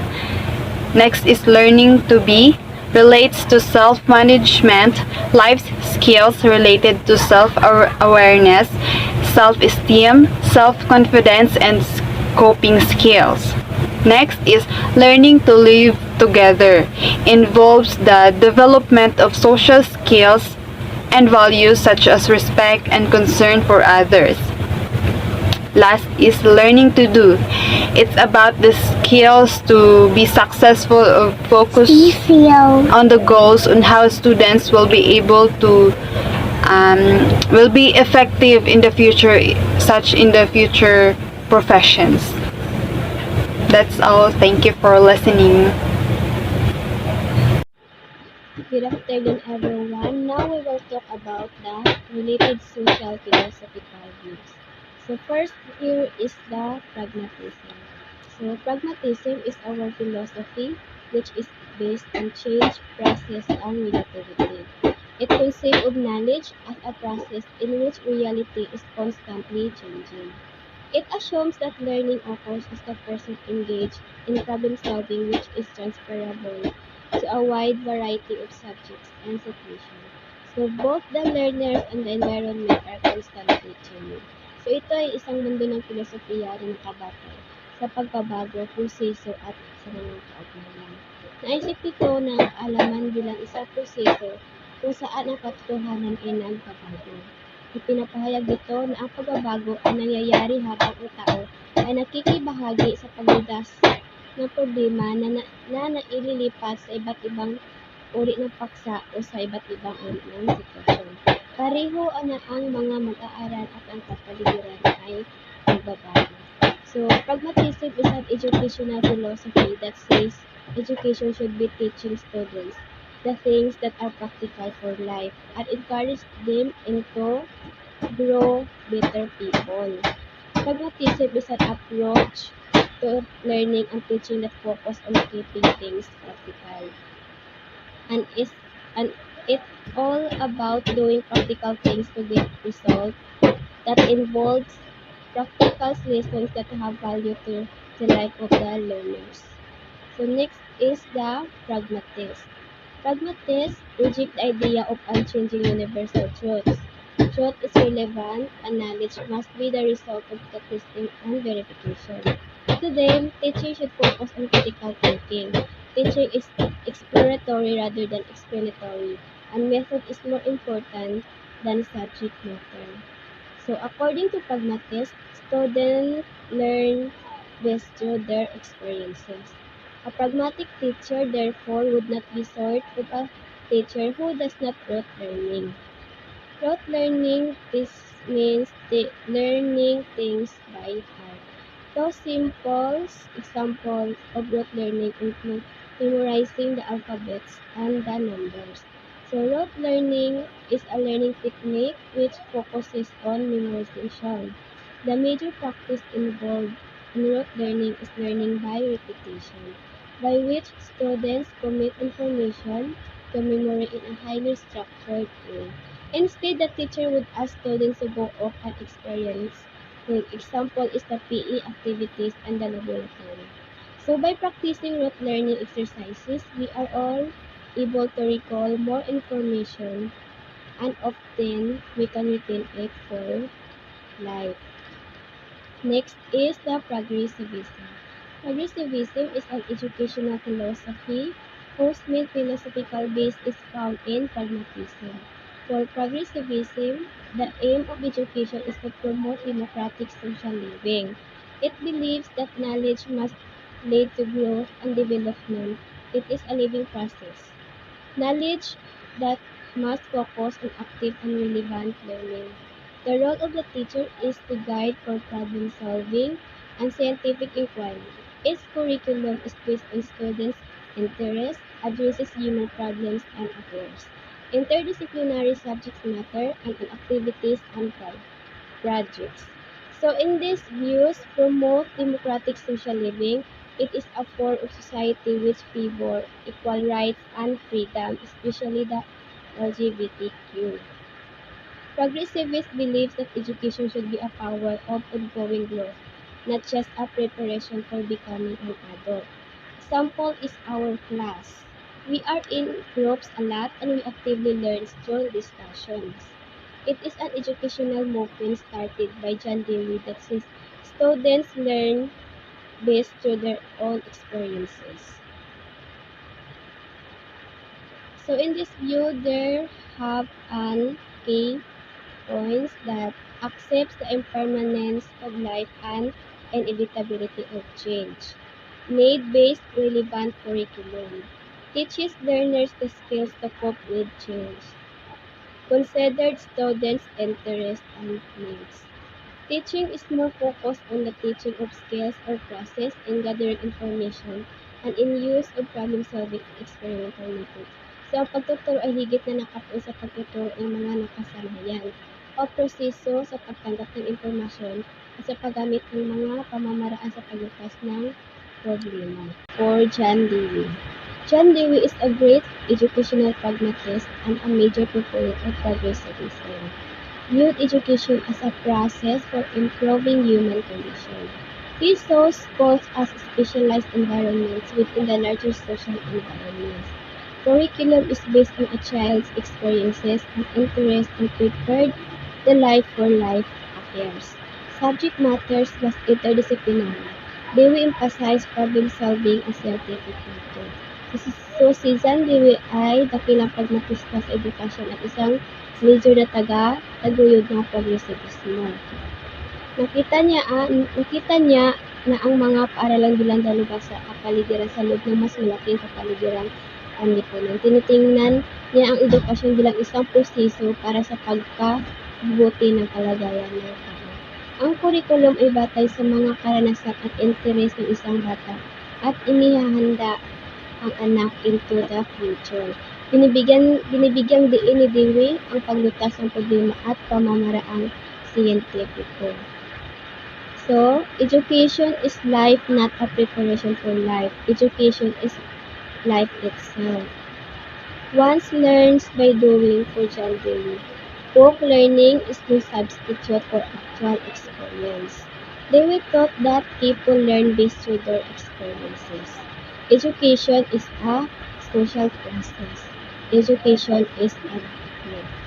Next is learning to be, relates to self-management, life skills related to self-awareness, self-esteem, self-confidence, and coping skills. Next is learning to live together, involves the development of social skills and values such as respect and concern for others. Last is learning to do. It's about the skills to be successful or focus on the goals on how students will be able to will be effective in the future, such in the future professions. That's all. Thank you for listening. Good afternoon, everyone. Now we will talk about the related social philosophical views. So first here is the pragmatism. So pragmatism is our philosophy which is based on change, process, and relativity. It consists of knowledge as a process in which reality is constantly changing. It assumes that learning occurs as the person engaged in problem solving which is transferable to a wide variety of subjects and situations. So both the learners and the environment are constantly changing. So ito ay isang mundo ng filosofiya na nakabatay sa pagbabago, proseso at sa mga kaugnayan. Naisip ito na ang kaalaman bilang isang proseso kung saan ang katotohanan ay nagbabago. Ipinapahayag nito na ang pagbabago ay nangyayari habang ang tao ay nakikibahagi sa pagludas ng problema na naililipat sa iba't ibang uri ng paksa o sa iba't ibang uri ng sitwasyon. Pareho na ang mga mag-aaral at ang kapaligiran ay nagbabago. So, pragmatism is an educational philosophy that says education should be teaching students the things that are practical for life and encourage them into grow better people. Pragmatism is an approach to learning and teaching that focus on keeping things practical. And it's all about doing practical things to get results that involves practical lessons that have value to the life of the learners. So next is the pragmatist. Pragmatists reject the idea of unchanging universal truths. Truth is relevant and knowledge must be the result of the testing and verification. To them, teaching should focus on critical thinking. Teaching is exploratory rather than explanatory, and method is more important than subject matter. So according to pragmatists, students learn best through their experiences. A pragmatic teacher, therefore, would not be sort of a teacher who does not rote learning. Rote learning, this means learning things by heart. Those simple examples of rote learning include memorizing the alphabets and the numbers. So rote learning is a learning technique which focuses on memorization. The major practice involved in rote learning is learning by repetition, by which students commit information to memory in a highly structured way. Instead, the teacher would ask students to go off and experience. The example is the PE activities and the laboratory. So by practicing rote learning exercises, we are all able to recall more information and often we can retain it for life. Next is the progressivism. Progressivism is an educational philosophy whose main philosophical base is found in pragmatism. For progressivism, the aim of education is to promote democratic social living. It believes that knowledge must lead to growth and development. It is a living process. Knowledge that must focus on active and relevant learning. The role of the teacher is to guide for problem solving and scientific inquiry. Its curriculum is based on students' interests, addresses human problems and affairs. Interdisciplinary subjects matter and on activities and projects. So in these views, promote democratic social living. It is a form of society which favor equal rights and freedom, especially the LGBTQ. Progressivist believes that education should be a power of ongoing growth, not just a preparation for becoming an adult. Example is our class. We are in groups a lot and we actively learn through discussions. It is an educational movement started by John Dewey that says students learn based through their own experiences. So in this view, there have an key points that accepts the impermanence of life and inevitability of change. Need-based relevant curriculum teaches learners the skills to cope with change. Considered students' interests and needs. Teaching is more focused on the teaching of skills or process in gathering information and in use of problem-solving experimental methods. So, ang pagtuturo ay higit na nakatuon sa pagtuturo ng mga nakasanayan o proseso sa pagtanggap ng impormasyon at sa paggamit ng mga pamamaraan sa paglutas ng problema. For John Dewey. John Dewey is a great educational pragmatist and a major proponent of progressivism. Viewed education as a process for improving human condition. He saw schools as specialized environments within the larger social environments. Curriculum is based on a child's experiences and interests and prepared the life for life affairs. Subject matters was interdisciplinary. Dewey emphasized problem solving and scientific method. So si John Dewey ay dakilang pragmatista sa edukasyon at isang major na taguyod ng progressivismo. Nakita niya na ang mga paaralan bilang dalubhas sa kapaligiran sa loob ng mas malaking kapaligiran panlipunan. Tinitingnan niya ang edukasyon bilang isang proseso para sa pagkabuti ng kalagayan ng tao. Ang kurikulum ay batay sa mga karanasan at interes ng isang bata at inihahanda ang anak into the future. Binibigyang diin ni Dewey ang paglutas ng problema at pamamaraang siyentipiko. So, education is life, not a preparation for life. Education is life itself. One learns by doing for John Dewey. Book learning is no substitute for actual experience. Dewey thought that people learn based through their experiences. Education is a social process. Education is a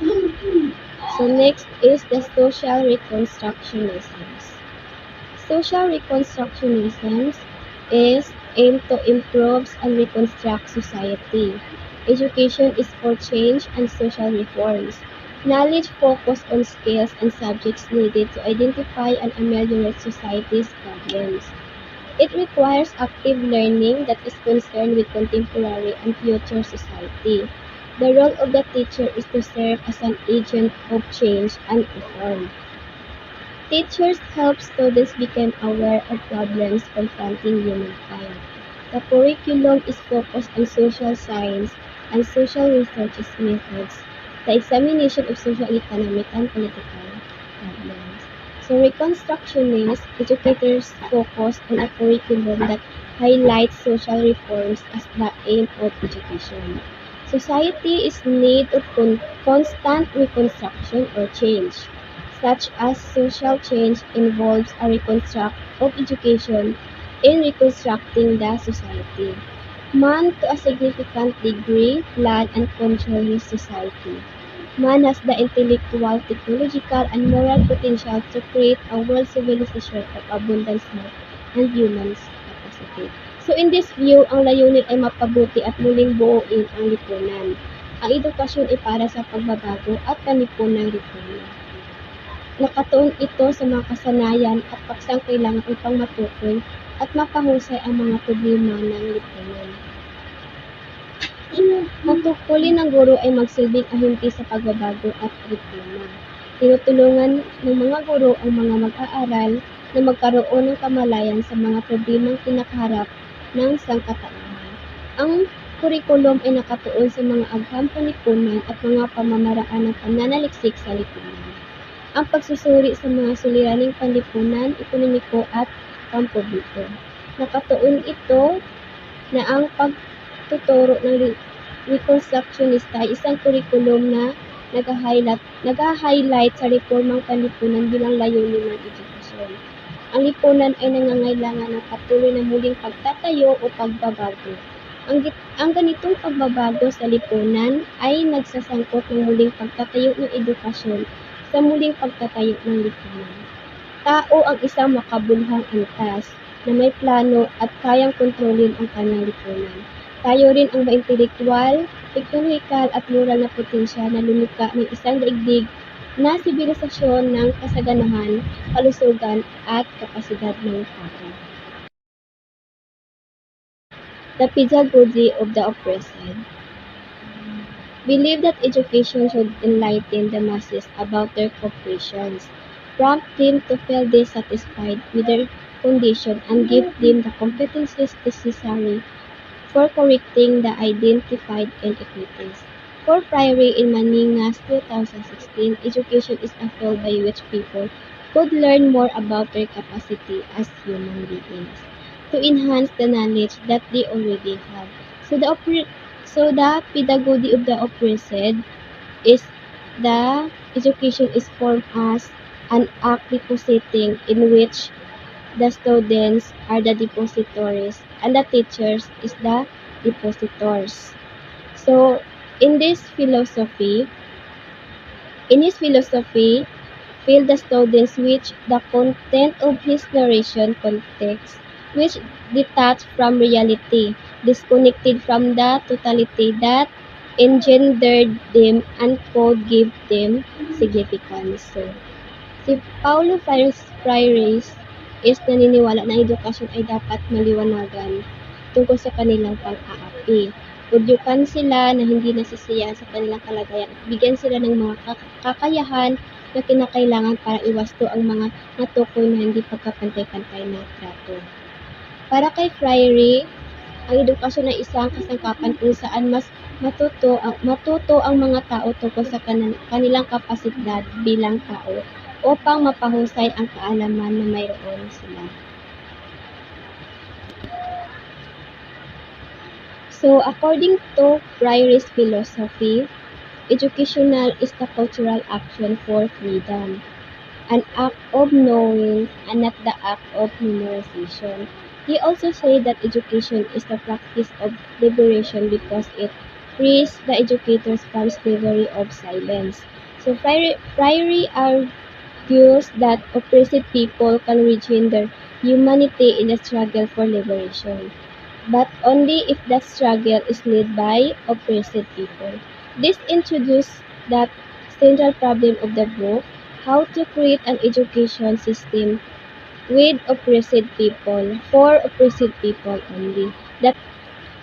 movement. So next is the social reconstructionism. Social reconstructionism is aimed to improve and reconstruct society. Education is for change and social reforms. Knowledge focused on skills and subjects needed to identify and ameliorate society's problems. It requires active learning that is concerned with contemporary and future society. The role of the teacher is to serve as an agent of change and reform. Teachers help students become aware of problems confronting humankind. The curriculum is focused on social science and social research methods, the examination of social, economic, and political problems. So Reconstructionist educators focus on a curriculum that highlights social reforms as the aim of education. Society is in need of constant reconstruction or change, such as social change involves a reconstruct of education in reconstructing the society. Man, to a significant degree, plan and control his society. Man has the intellectual, technological, and moral potential to create a world civilization of abundance, health, and human capacity. So in this view, ang layunin ay mapabuti at muling buuin ang lipunan. Ang edukasyon ay para sa pagbabago at panipunang lipunan. Nakatuon ito sa mga kasanayan at paksang kailangan upang matukoy at mapahusay ang mga problema ng lipunan. Ang tungkulin ng guro ay magsilbing ahente sa pagbabago at reforma. Tinutulungan ng mga guro ang mga mag-aaral na magkaroon ng kamalayan sa mga problemang kinakaharap ng sangkatauhan. Ang kurikulum ay nakatuon sa mga agham panlipunan at mga pamamaraan ng pananaliksik sa lipunan. Ang pagsusuri sa mga suliraning panlipunan, ekonomiko at pampubliko. Nakatuon ito na ang pagtuturo ng Reconstructionista ay isang kurikulum na nag-highlight sa reformang panlipunan bilang layunin ng edukasyon. Ang lipunan ay nangangailangan ng patuloy na muling pagtatayo o pagbabago. Ang ganitong pagbabago sa lipunan ay nagsasangkot ng muling pagtatayo ng edukasyon sa muling pagtatayo ng lipunan. Tao ang isang makabuluhang antas na may plano at kayang kontrolin ang kanyang lipunan. Tayo rin ang ma-intelektual, teknolikal at moral na potensya na lumikha ng isang daigdig na sibilisasyon ng kasaganahan, kalusugan at kapasidad ng tao. The pedagogy of the oppressed. Believe that education should enlighten the masses about their oppressions, prompt them to feel dissatisfied with their condition, and give them the competencies necessary for correcting the identified inequities. For Priory in Maninga's 2016, education is a field by which people could learn more about their capacity as human beings to enhance the knowledge that they already have. So the pedagogy of the oppressed is the education is formed as an act depositing in which the students are the depositories and the teachers is the depositors. So in this philosophy, in his philosophy, feel the students which the content of his narration context, which detached from reality, disconnected from the totality that engendered them and could give them significance. So, si Paulo Freire is naniniwala na edukasyon ay dapat maliwanagan tungkol sa kanilang pang-aapi. Udyukan sila na hindi nasisiyahan sa kanilang kalagayan at bigyan sila ng mga kakayahan na kinakailangan para iwasto ang mga natukoy na hindi pagkapantay-pantay na trato. Para kay Freire, ang edukasyon ay isang kasangkapan kung saan mas matuto ang mga tao tungkol sa kanilang kapasidad bilang tao upang mapahusay ang kaalaman na mayroon sila. So, according to Freire's philosophy, educational is the cultural action for freedom, an act of knowing and not the act of memorization. He also said that education is the practice of liberation because it frees the educators from slavery of silence. So Freire argues that oppressed people can regain their humanity in the struggle for liberation, but only if that struggle is led by oppressed people. This introduced that central problem of the book, how to create an education system with oppressed people, for oppressed people only. That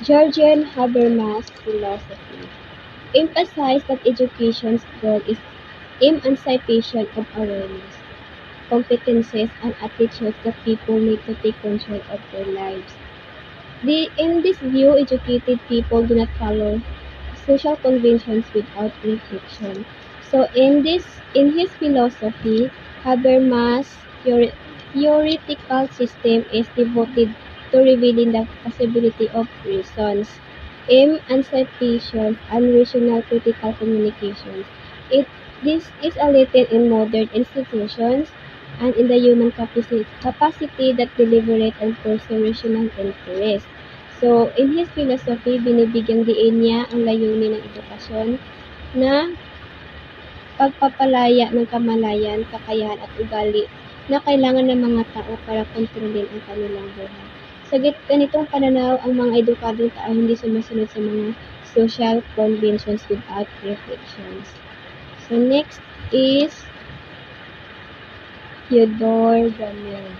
Georgian Habermas philosophy emphasized that education's goal is emancipation of awareness, competences, and attitudes that people need to take control of their lives. In this view, educated people do not follow social conventions without reflection. So in his philosophy, Habermas' theoretical system is devoted to revealing the possibility of reasons, emancipation, and rational critical communications. This is a latent in modern institutions and in the human capacity that deliberate and pursue rational interest. So, in his philosophy, binibigyang diin niya ang layunin ng edukasyon na pagpapalaya ng kamalayan, kakayahan at ugali na kailangan ng mga tao para kontrolin ang kanilang buhay. Sa ganitong pananaw, ang mga edukadong tao hindi sumusunod sa mga social conventions without reflections. So next is Theodore Bramel.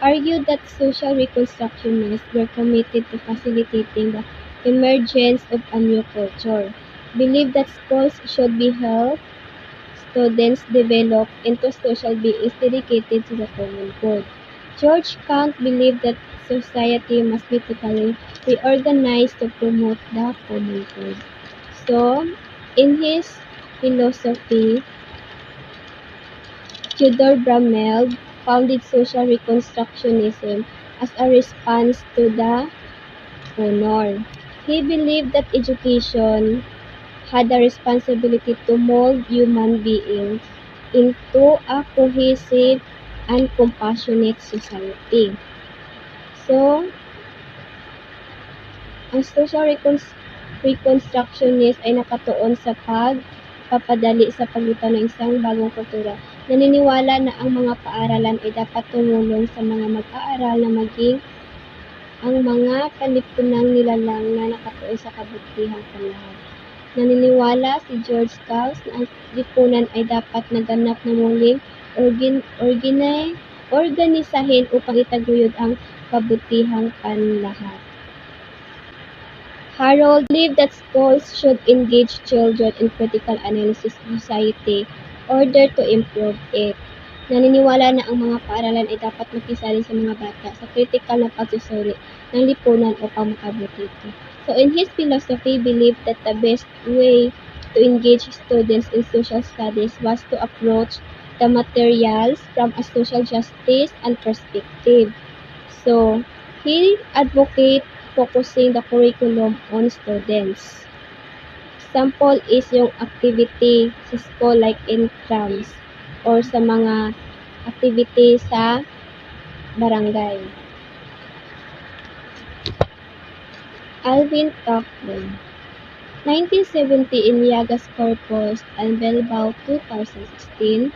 Argued that social reconstructionists were committed to facilitating the emergence of a new culture, believed that schools should be help students develop into social beings dedicated to the common good. George Kant believed that society must be totally reorganized to promote the common good. So, in his philosophy, Theodore Bramel founded social reconstructionism as a response to the honor. He believed that education had a responsibility to mold human beings into a cohesive and compassionate society. So, ang social reconstructionist ay nakatuon sa pagpapadali sa paglitaw ng isang bagong kultura. Naniniwala na ang mga paaralan ay dapat tumulong sa mga mag-aaral na maging ang mga kalipunang nilalang na nakatuon sa kabutihang panlahat. Naniniwala si George Gauss na ang lipunan ay dapat naganap na muling organisahin upang itaguyod ang kabutihang panlahat. Harold believed that schools should engage children in critical analysis of society in order to improve it. Naniniwala na ang mga paaralan ay dapat makisali sa mga bata sa kritikal na pagsusuri ng lipunan upang makabuti ito. So in his philosophy, he believed that the best way to engage students in social studies was to approach the materials from a social justice and perspective. So, he advocate focusing the curriculum on students. Example is yung activity sa school like intrams or sa mga activity sa barangay. Alvin Toffler, 1970 in Yagas Corpus and Belbao 2016,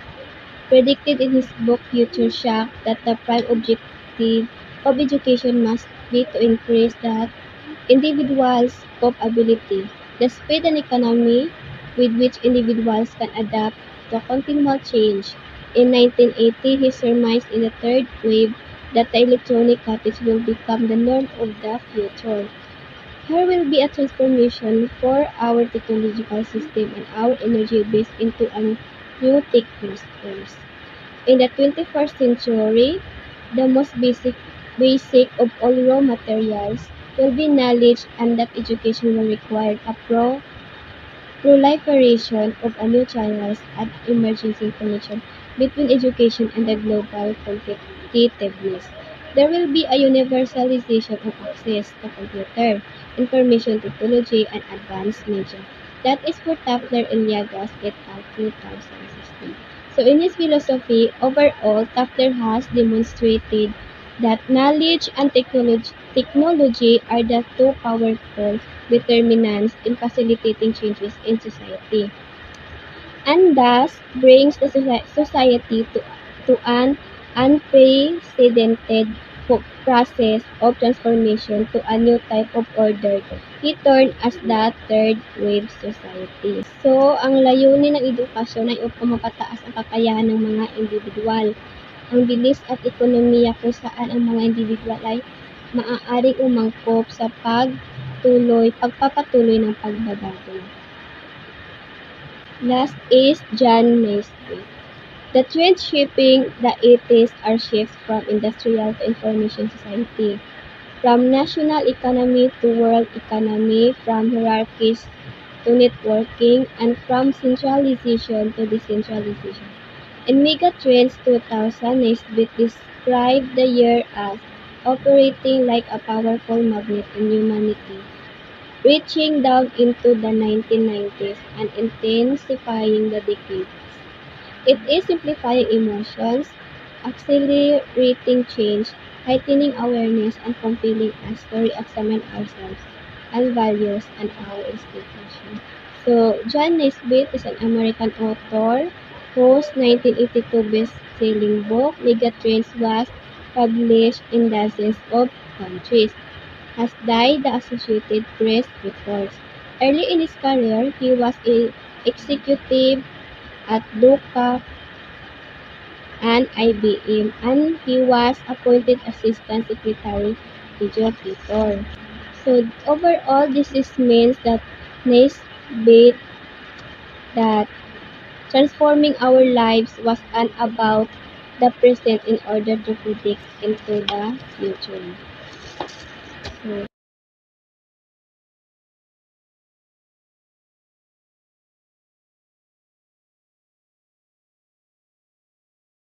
predicted in his book Future Shock that the prime objective of education must be to increase the individual's scope ability, the speed and economy with which individuals can adapt to continual change. In 1980, he surmised in the third wave that the electronic cottage will become the norm of the future. Here will be a transformation for our technological system and our energy base into a new technospheres. In the 21st century, the most basic of all raw materials will be knowledge, and that education will require a proliferation of a new channels and emergency connection between education and the global competitiveness. There will be a universalization of access to computer, information technology, and advanced media. That is for Toffler and Llagas et al. 2016. So in his philosophy, overall, Toffler has demonstrated that knowledge and technology are the two powerful determinants in facilitating changes in society, and thus brings the society to an unprecedented process of transformation to a new type of order. He termed as the third wave society. So, ang layunin ng edukasyon ay upang mapataas ang kakayahan ng mga individual, ang bilis at ekonomiya kung saan ang mga individual ay maaaring umangkop sa pagpapatuloy ng pagbabago. Last is John Naisbitt. The trend shaping the 80s are shifts from industrial to information society, from national economy to world economy, from hierarchies to networking, and from centralization to decentralization. In Megatrends 2000, Naisbitt described the year as operating like a powerful magnet in humanity, reaching down into the 1990s and intensifying the decades. It is simplifying emotions, accelerating change, heightening awareness, and compelling us to re-examine ourselves and values and our institution. So, John Naisbitt is an American author whose 1982 best-selling book, Megatrends, was published in dozens of countries, has died the Associated Press reports. Early in his career, he was an executive at EDUC and IBM, and he was appointed Assistant Secretary Educator. So overall, means that Naisbitt that transforming our lives was about the present in order to predict into the future.